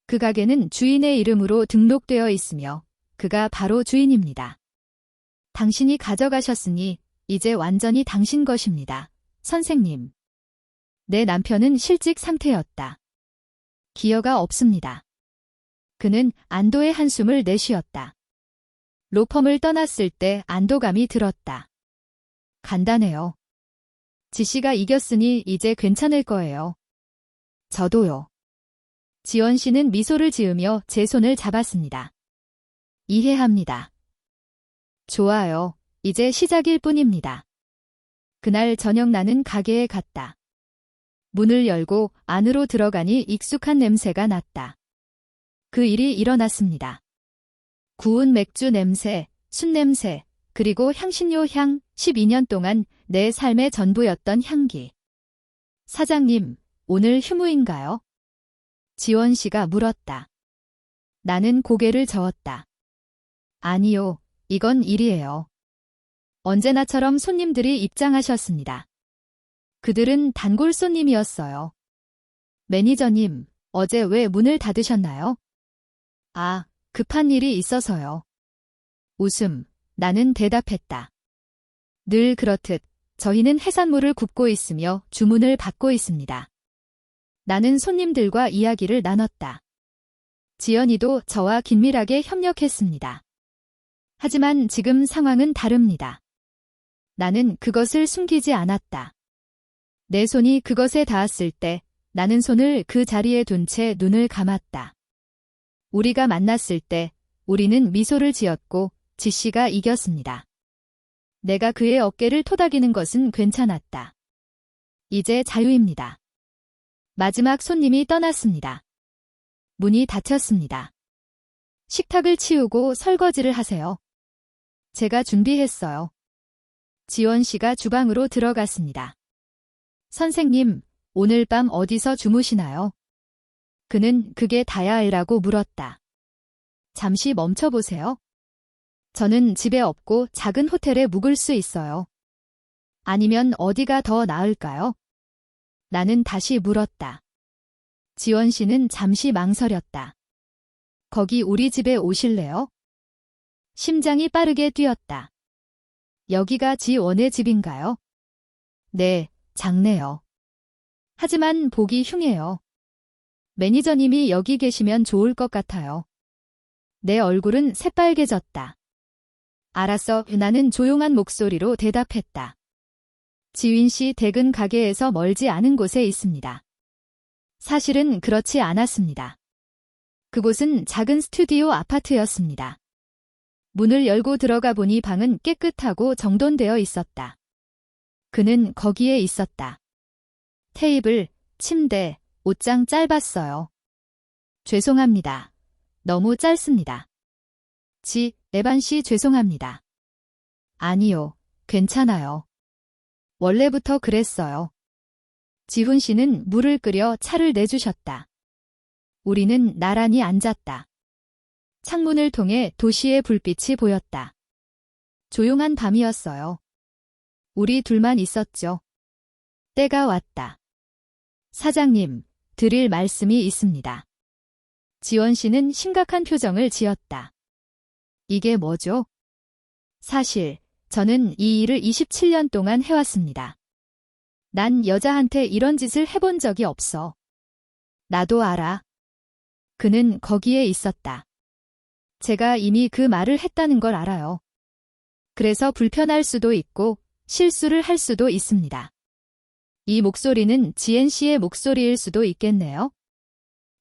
그 가게는 주인의 이름으로 등록되어 있으며 그가 바로 주인입니다. 당신이 가져가셨으니 이제 완전히 당신 것입니다. 선생님. 내 남편은 실직 상태였다. 기여가 없습니다. 그는 안도의 한숨을 내쉬었다. 로펌을 떠났을 때 안도감이 들었다. 간단해요. 지씨가 이겼으니 이제 괜찮을 거예요. 저도요. 지원 씨는 미소를 지으며 제 손을 잡았습니다. 이해합니다. 좋아요. 이제 시작일 뿐입니다. 그날 저녁 나는 가게에 갔다. 문을 열고 안으로 들어가니 익숙한 냄새가 났다. 그 일이 일어났습니다. 구운 맥주 냄새, 술 냄새, 그리고 향신료 향, 12년 동안 내 삶의 전부였던 향기. 사장님, 오늘 휴무인가요? 지원 씨가 물었다. 나는 고개를 저었다. 아니요, 이건 일이에요. 언제나처럼 손님들이 입장하셨습니다. 그들은 단골 손님이었어요. 매니저님, 어제 왜 문을 닫으셨나요? 아, 급한 일이 있어서요. 웃음, 나는 대답했다. 늘 그렇듯 저희는 해산물을 굽고 있으며 주문을 받고 있습니다. 나는 손님들과 이야기를 나눴다. 지연이도 저와 긴밀하게 협력했습니다. 하지만 지금 상황은 다릅니다. 나는 그것을 숨기지 않았다. 내 손이 그것에 닿았을 때 나는 손을 그 자리에 둔 채 눈을 감았다. 우리가 만났을 때 우리는 미소를 지었고 지씨가 이겼습니다. 내가 그의 어깨를 토닥이는 것은 괜찮았다. 이제 자유입니다. 마지막 손님이 떠났습니다. 문이 닫혔습니다. 식탁을 치우고 설거지를 하세요. 제가 준비했어요. 지원 씨가 주방으로 들어갔습니다. 선생님, 오늘 밤 어디서 주무시나요? 그는 그게 다야이라고 물었다. 잠시 멈춰보세요. 저는 집에 없고 작은 호텔에 묵을 수 있어요. 아니면 어디가 더 나을까요? 나는 다시 물었다. 지원 씨는 잠시 망설였다. 거기 우리 집에 오실래요? 심장이 빠르게 뛰었다. 여기가 지원의 집인가요? 네, 작네요. 하지만 보기 흉해요. 매니저님이 여기 계시면 좋을 것 같아요. 내 얼굴은 새빨개졌다. 알았어, 나는 조용한 목소리로 대답했다. 지윈 씨 댁은 가게에서 멀지 않은 곳에 있습니다. 사실은 그렇지 않았습니다. 그곳은 작은 스튜디오 아파트였습니다. 문을 열고 들어가 보니 방은 깨끗하고 정돈되어 있었다. 그는 거기에 있었다. 테이블, 침대, 옷장 짧았어요. 죄송합니다. 너무 짧습니다. 에반 씨 죄송합니다. 아니요, 괜찮아요. 원래부터 그랬어요. 지훈 씨는 물을 끓여 차를 내주셨다. 우리는 나란히 앉았다. 창문을 통해 도시의 불빛이 보였다. 조용한 밤이었어요. 우리 둘만 있었죠. 때가 왔다. 사장님, 드릴 말씀이 있습니다. 지원 씨는 심각한 표정을 지었다. 이게 뭐죠? 사실, 저는 이 일을 27년 동안 해왔습니다. 난 여자한테 이런 짓을 해본 적이 없어. 나도 알아. 그는 거기에 있었다. 제가 이미 그 말을 했다는 걸 알아요. 그래서 불편할 수도 있고 실수를 할 수도 있습니다. 이 목소리는 지엔 씨의 목소리일 수도 있겠네요.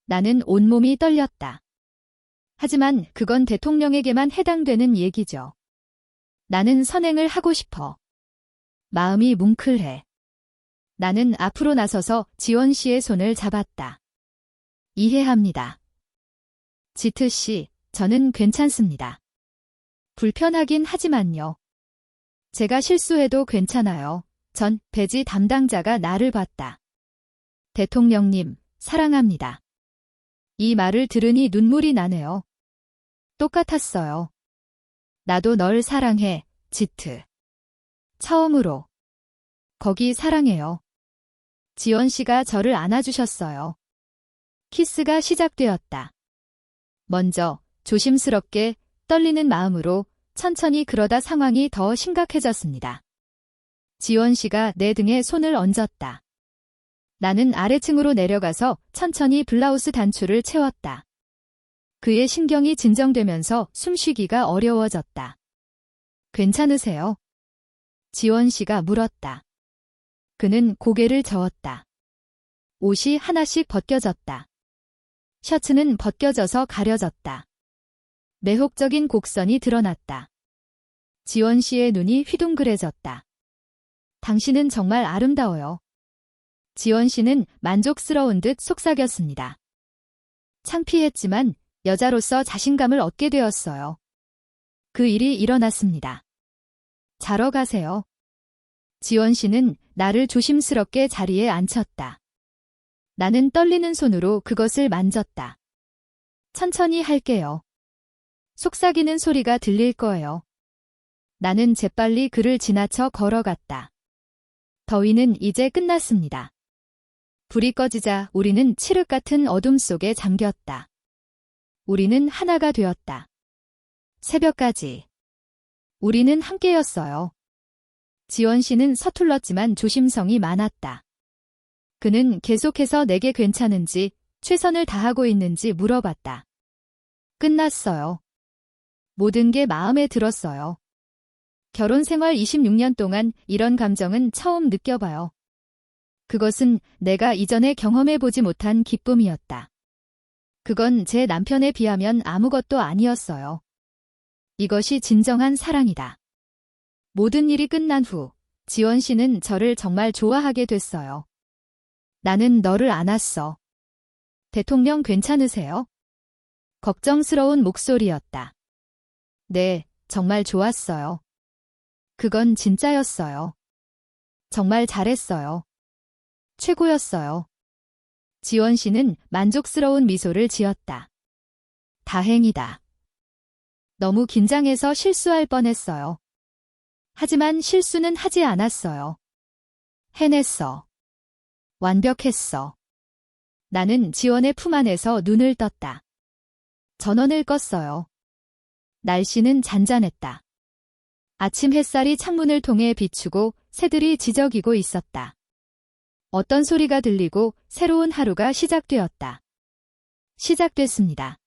나는 온몸이 떨렸다. 하지만 그건 대통령에게만 해당되는 얘기죠. 나는 선행을 하고 싶어. 마음이 뭉클해. 나는 앞으로 나서서 지원 씨의 손을 잡았다. 이해합니다. 지트 씨, 저는 괜찮습니다. 불편하긴 하지만요. 제가 실수해도 괜찮아요. 전 배지 담당자가 나를 봤다. 대통령님, 사랑합니다. 이 말을 들으니 눈물이 나네요. 똑같았어요. 나도 널 사랑해, 지트. 처음으로. 거기 사랑해요. 지원 씨가 저를 안아주셨어요. 키스가 시작되었다. 먼저 조심스럽게 떨리는 마음으로 천천히 그러다 상황이 더 심각해졌습니다. 지원 씨가 내 등에 손을 얹었다. 나는 아래층으로 내려가서 천천히 블라우스 단추를 채웠다. 그의 신경이 진정되면서 숨쉬기가 어려워졌다. 괜찮으세요? 지원 씨가 물었다. 그는 고개를 저었다. 옷이 하나씩 벗겨졌다. 셔츠는 벗겨져서 가려졌다. 매혹적인 곡선이 드러났다. 지원 씨의 눈이 휘둥그레졌다. 당신은 정말 아름다워요. 지원 씨는 만족스러운 듯 속삭였습니다. 창피했지만 여자로서 자신감을 얻게 되었어요. 그 일이 일어났습니다. 자러 가세요. 지원 씨는 나를 조심스럽게 자리에 앉혔다. 나는 떨리는 손으로 그것을 만졌다. 천천히 할게요. 속삭이는 소리가 들릴 거예요. 나는 재빨리 그를 지나쳐 걸어갔다. 더위는 이제 끝났습니다. 불이 꺼지자 우리는 칠흑 같은 어둠 속에 잠겼다. 우리는 하나가 되었다. 새벽까지. 우리는 함께였어요. 지원 씨는 서툴렀지만 조심성이 많았다. 그는 계속해서 내게 괜찮은지, 최선을 다하고 있는지 물어봤다. 끝났어요. 모든 게 마음에 들었어요. 결혼 생활 26년 동안 이런 감정은 처음 느껴봐요. 그것은 내가 이전에 경험해보지 못한 기쁨이었다. 그건 제 남편에 비하면 아무것도 아니었어요. 이것이 진정한 사랑이다. 모든 일이 끝난 후 지원 씨는 저를 정말 좋아하게 됐어요. 나는 너를 안았어. 대통령 괜찮으세요? 걱정스러운 목소리였다. 네, 정말 좋았어요. 그건 진짜였어요. 정말 잘했어요. 최고였어요. 지원 씨는 만족스러운 미소를 지었다. 다행이다. 너무 긴장해서 실수할 뻔했어요. 하지만 실수는 하지 않았어요. 해냈어. 완벽했어. 나는 지원의 품 안에서 눈을 떴다. 전원을 껐어요. 날씨는 잔잔했다. 아침 햇살이 창문을 통해 비추고 새들이 지저귀고 있었다. 어떤 소리가 들리고 새로운 하루가 시작되었다. 시작됐습니다.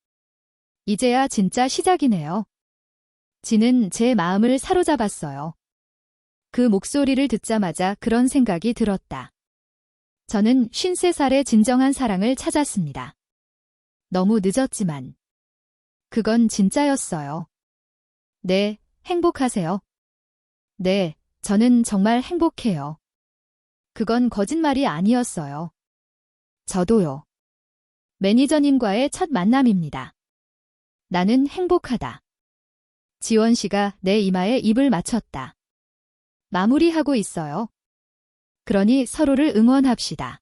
이제야 진짜 시작이네요. 지는 제 마음을 사로잡았어요. 그 목소리를 듣자마자 그런 생각이 들었다. 저는 53살의 진정한 사랑을 찾았습니다. 너무 늦었지만. 그건 진짜였어요. 네, 행복하세요? 네, 저는 정말 행복해요. 그건 거짓말이 아니었어요. 저도요. 매니저님과의 첫 만남입니다. 나는 행복하다. 지원 씨가 내 이마에 입을 맞췄다. 마무리하고 있어요. 그러니 서로를 응원합시다.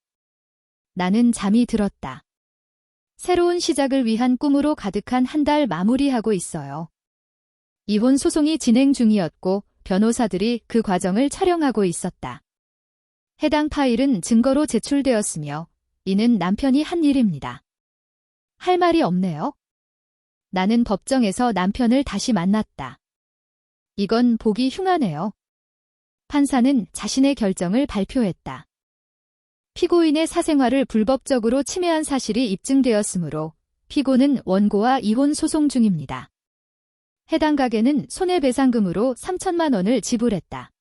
나는 잠이 들었다. 새로운 시작을 위한 꿈으로 가득한 한 달 마무리하고 있어요. 이혼 소송이 진행 중이었고 변호사들이 그 과정을 촬영하고 있었다. 해당 파일은 증거로 제출되었으며 이는 남편이 한 일입니다. 할 말이 없네요. 나는 법정에서 남편을 다시 만났다. 이건 보기 흉하네요. 판사는 자신의 결정을 발표했다. 피고인의 사생활을 불법적으로 침해한 사실이 입증되었으므로 피고는 원고와 이혼 소송 중입니다. 해당 가게는 손해배상금으로 3천만 원을 지불했다.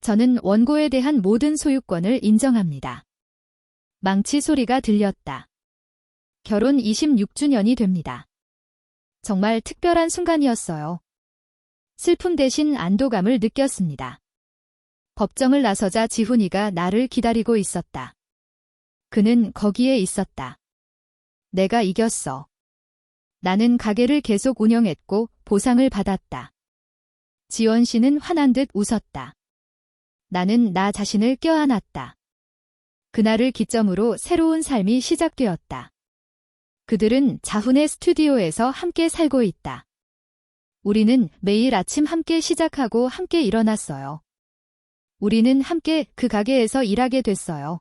저는 원고에 대한 모든 소유권을 인정합니다. 망치 소리가 들렸다. 결혼 26주년이 됩니다. 정말 특별한 순간이었어요. 슬픔 대신 안도감을 느꼈습니다. 법정을 나서자 지훈이가 나를 기다리고 있었다. 그는 거기에 있었다. 내가 이겼어. 나는 가게를 계속 운영했고 보상을 받았다. 지원 씨는 화난 듯 웃었다. 나는 나 자신을 껴안았다. 그날을 기점으로 새로운 삶이 시작되었다. 그들은 자훈의 스튜디오에서 함께 살고 있다. 우리는 매일 아침 함께 시작하고 함께 일어났어요. 우리는 함께 그 가게에서 일하게 됐어요.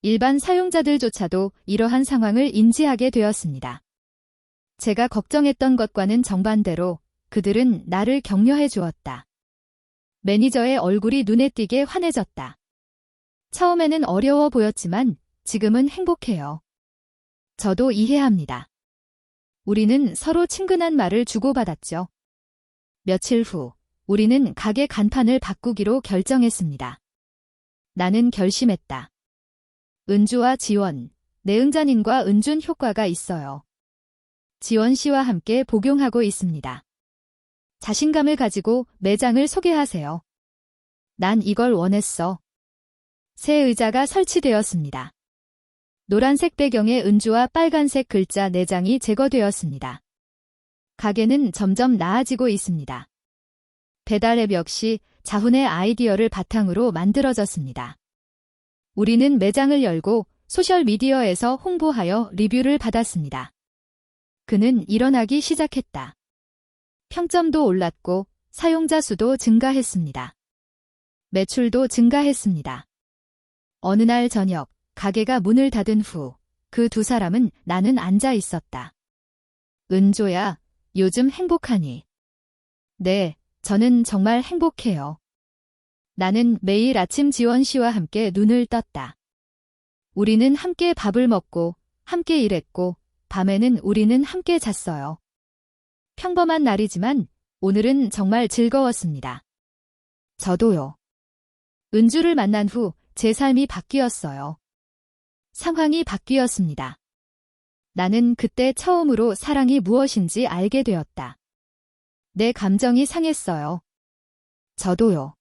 일반 사용자들조차도 이러한 상황을 인지하게 되었습니다. 제가 걱정했던 것과는 정반대로 그들은 나를 격려해 주었다. 매니저의 얼굴이 눈에 띄게 환해졌다. 처음에는 어려워 보였지만 지금은 행복해요. 저도 이해합니다. 우리는 서로 친근한 말을 주고받았죠. 며칠 후 우리는 가게 간판을 바꾸기로 결정했습니다. 나는 결심했다. 은주와 지원, 내응자님과 은준 효과가 있어요. 지원 씨와 함께 복용하고 있습니다. 자신감을 가지고 매장을 소개하세요. 난 이걸 원했어. 새 의자가 설치되었습니다. 노란색 배경에 은주와 빨간색 글자 4장이 제거되었습니다. 가게는 점점 나아지고 있습니다. 배달 앱 역시 자훈의 아이디어를 바탕으로 만들어졌습니다. 우리는 매장을 열고 소셜미디어에서 홍보하여 리뷰를 받았습니다. 그는 일어나기 시작했다. 평점도 올랐고 사용자 수도 증가했습니다. 매출도 증가했습니다. 어느 날 저녁 가게가 문을 닫은 후 그 두 사람은 나는 앉아 있었다. 은조야, 요즘 행복하니? 네, 저는 정말 행복해요. 나는 매일 아침 지원 씨와 함께 눈을 떴다. 우리는 함께 밥을 먹고 함께 일했고 밤에는 우리는 함께 잤어요. 평범한 날이지만 오늘은 정말 즐거웠습니다. 저도요. 은주를 만난 후 제 삶이 바뀌었어요. 상황이 바뀌었습니다. 나는 그때 처음으로 사랑이 무엇인지 알게 되었다. 내 감정이 상했어요. 저도요.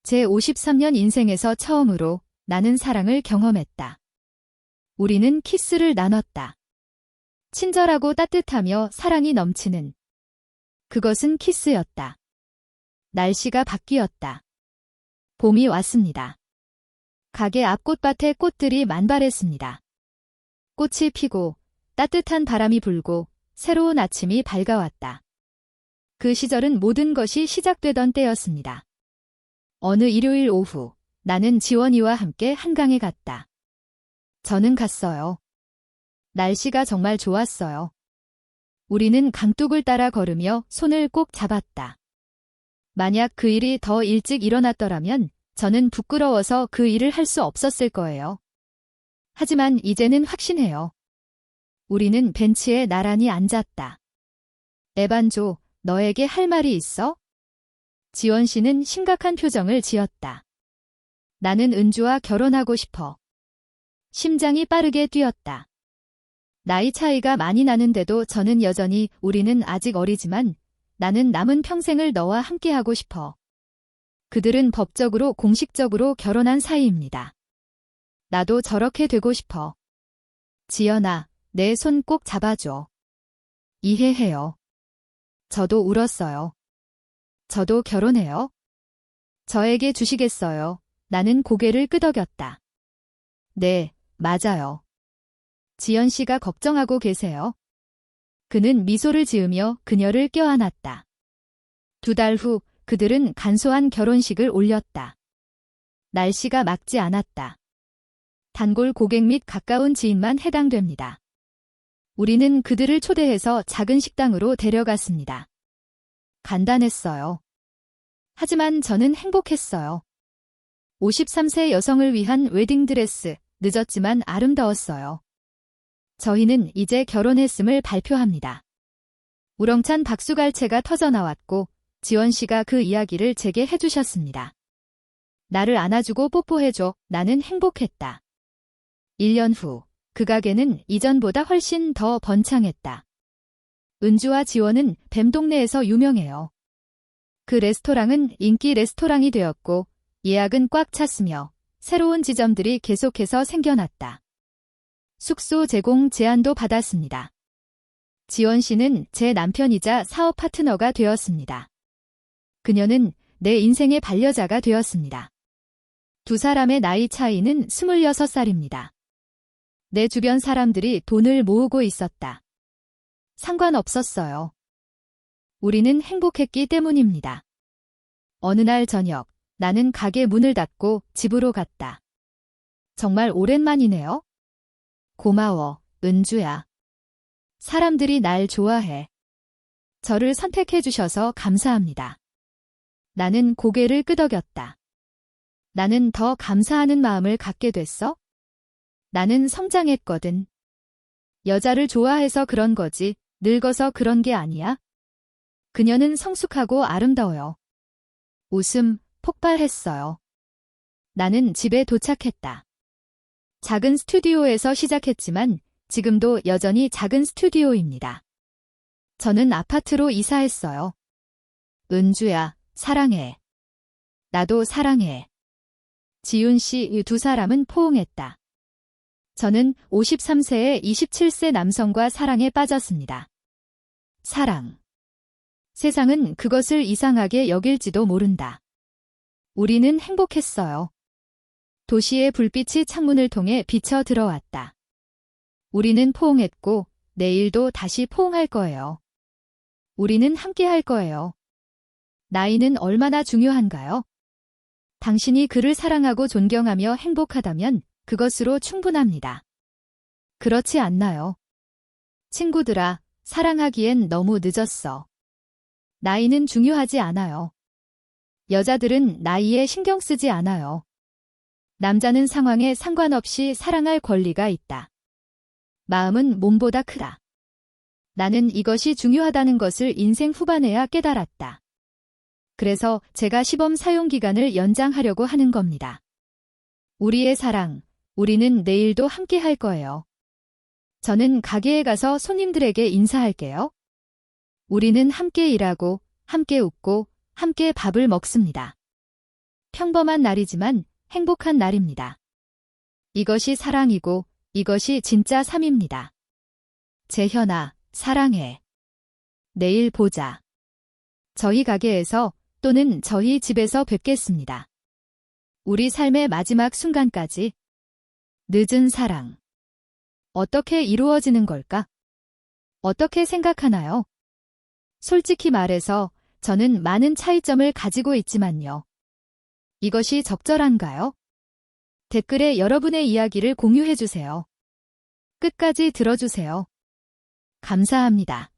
제 53년 인생에서 처음으로 나는 사랑을 경험했다. 우리는 키스를 나눴다. 친절하고 따뜻하며 사랑이 넘치는 그것은 키스였다. 날씨가 바뀌었다. 봄이 왔습니다. 가게 앞 꽃밭에 꽃들이 만발했습니다. 꽃이 피고 따뜻한 바람이 불고 새로운 아침이 밝아왔다. 그 시절은 모든 것이 시작되던 때였습니다. 어느 일요일 오후 나는 지원이와 함께 한강에 갔다. 저는 갔어요. 날씨가 정말 좋았어요. 우리는 강둑을 따라 걸으며 손을 꼭 잡았다. 만약 그 일이 더 일찍 일어났더라면 저는 부끄러워서 그 일을 할 수 없었을 거예요. 하지만 이제는 확신해요. 우리는 벤치에 나란히 앉았다. 에반조, 너에게 할 말이 있어? 지원 씨는 심각한 표정을 지었다. 나는 은주와 결혼하고 싶어. 심장이 빠르게 뛰었다. 나이 차이가 많이 나는데도 저는 여전히 우리는 아직 어리지만 나는 남은 평생을 너와 함께하고 싶어. 그들은 법적으로 공식적으로 결혼한 사이입니다. 나도 저렇게 되고 싶어. 지연아, 내 손 꼭 잡아줘. 이해해요. 저도 울었어요. 저도 결혼해요. 저에게 주시겠어요. 나는 고개를 끄덕였다. 네, 맞아요. 지연 씨가 걱정하고 계세요. 그는 미소를 지으며 그녀를 껴안았다. 2달 후 그들은 간소한 결혼식을 올렸다. 날씨가 막지 않았다. 단골 고객 및 가까운 지인만 해당됩니다. 우리는 그들을 초대해서 작은 식당으로 데려갔습니다. 간단했어요. 하지만 저는 행복했어요. 53세 여성을 위한 웨딩드레스, 늦었지만 아름다웠어요. 저희는 이제 결혼했음을 발표합니다. 우렁찬 박수갈채가 터져나왔고 지원 씨가 그 이야기를 제게 해주셨습니다. 나를 안아주고 뽀뽀해줘. 나는 행복했다. 1년 후, 그 가게는 이전보다 훨씬 더 번창했다. 은주와 지원은 뱀동네에서 유명해요. 그 레스토랑은 인기 레스토랑이 되었고 예약은 꽉 찼으며 새로운 지점들이 계속해서 생겨났다. 숙소 제공 제안도 받았습니다. 지원 씨는 제 남편이자 사업 파트너가 되었습니다. 그녀는 내 인생의 반려자가 되었습니다. 2사람의 나이 차이는 26살입니다. 내 주변 사람들이 돈을 모으고 있었다. 상관없었어요. 우리는 행복했기 때문입니다. 어느 날 저녁, 나는 가게 문을 닫고 집으로 갔다. 정말 오랜만이네요. 고마워, 은주야. 사람들이 날 좋아해. 저를 선택해 주셔서 감사합니다. 나는 고개를 끄덕였다. 나는 더 감사하는 마음을 갖게 됐어? 나는 성장했거든. 여자를 좋아해서 그런 거지, 늙어서 그런 게 아니야. 그녀는 성숙하고 아름다워요. 웃음 폭발했어요. 나는 집에 도착했다. 작은 스튜디오에서 시작했지만 지금도 여전히 작은 스튜디오입니다. 저는 아파트로 이사했어요. 은주야, 사랑해. 나도 사랑해. 지윤 씨, 이 2사람은 포옹했다. 저는 53세의 27세 남성과 사랑에 빠졌습니다. 사랑. 세상은 그것을 이상하게 여길지도 모른다. 우리는 행복했어요. 도시의 불빛이 창문을 통해 비쳐 들어왔다. 우리는 포옹했고 내일도 다시 포옹할 거예요. 우리는 함께 할 거예요. 나이는 얼마나 중요한가요? 당신이 그를 사랑하고 존경하며 행복하다면 그것으로 충분합니다. 그렇지 않나요? 친구들아, 사랑하기엔 너무 늦었어. 나이는 중요하지 않아요. 여자들은 나이에 신경 쓰지 않아요. 남자는 상황에 상관없이 사랑할 권리가 있다. 마음은 몸보다 크다. 나는 이것이 중요하다는 것을 인생 후반에야 깨달았다. 그래서 제가 시범 사용 기간을 연장하려고 하는 겁니다. 우리의 사랑, 우리는 내일도 함께 할 거예요. 저는 가게에 가서 손님들에게 인사할게요. 우리는 함께 일하고, 함께 웃고, 함께 밥을 먹습니다. 평범한 날이지만 행복한 날입니다. 이것이 사랑이고 이것이 진짜 삶입니다. 재현아, 사랑해. 내일 보자. 저희 가게에서 또는 저희 집에서 뵙겠습니다. 우리 삶의 마지막 순간까지. 늦은 사랑. 어떻게 이루어지는 걸까? 어떻게 생각하나요? 솔직히 말해서 저는 많은 차이점을 가지고 있지만요. 이것이 적절한가요? 댓글에 여러분의 이야기를 공유해주세요. 끝까지 들어주세요. 감사합니다.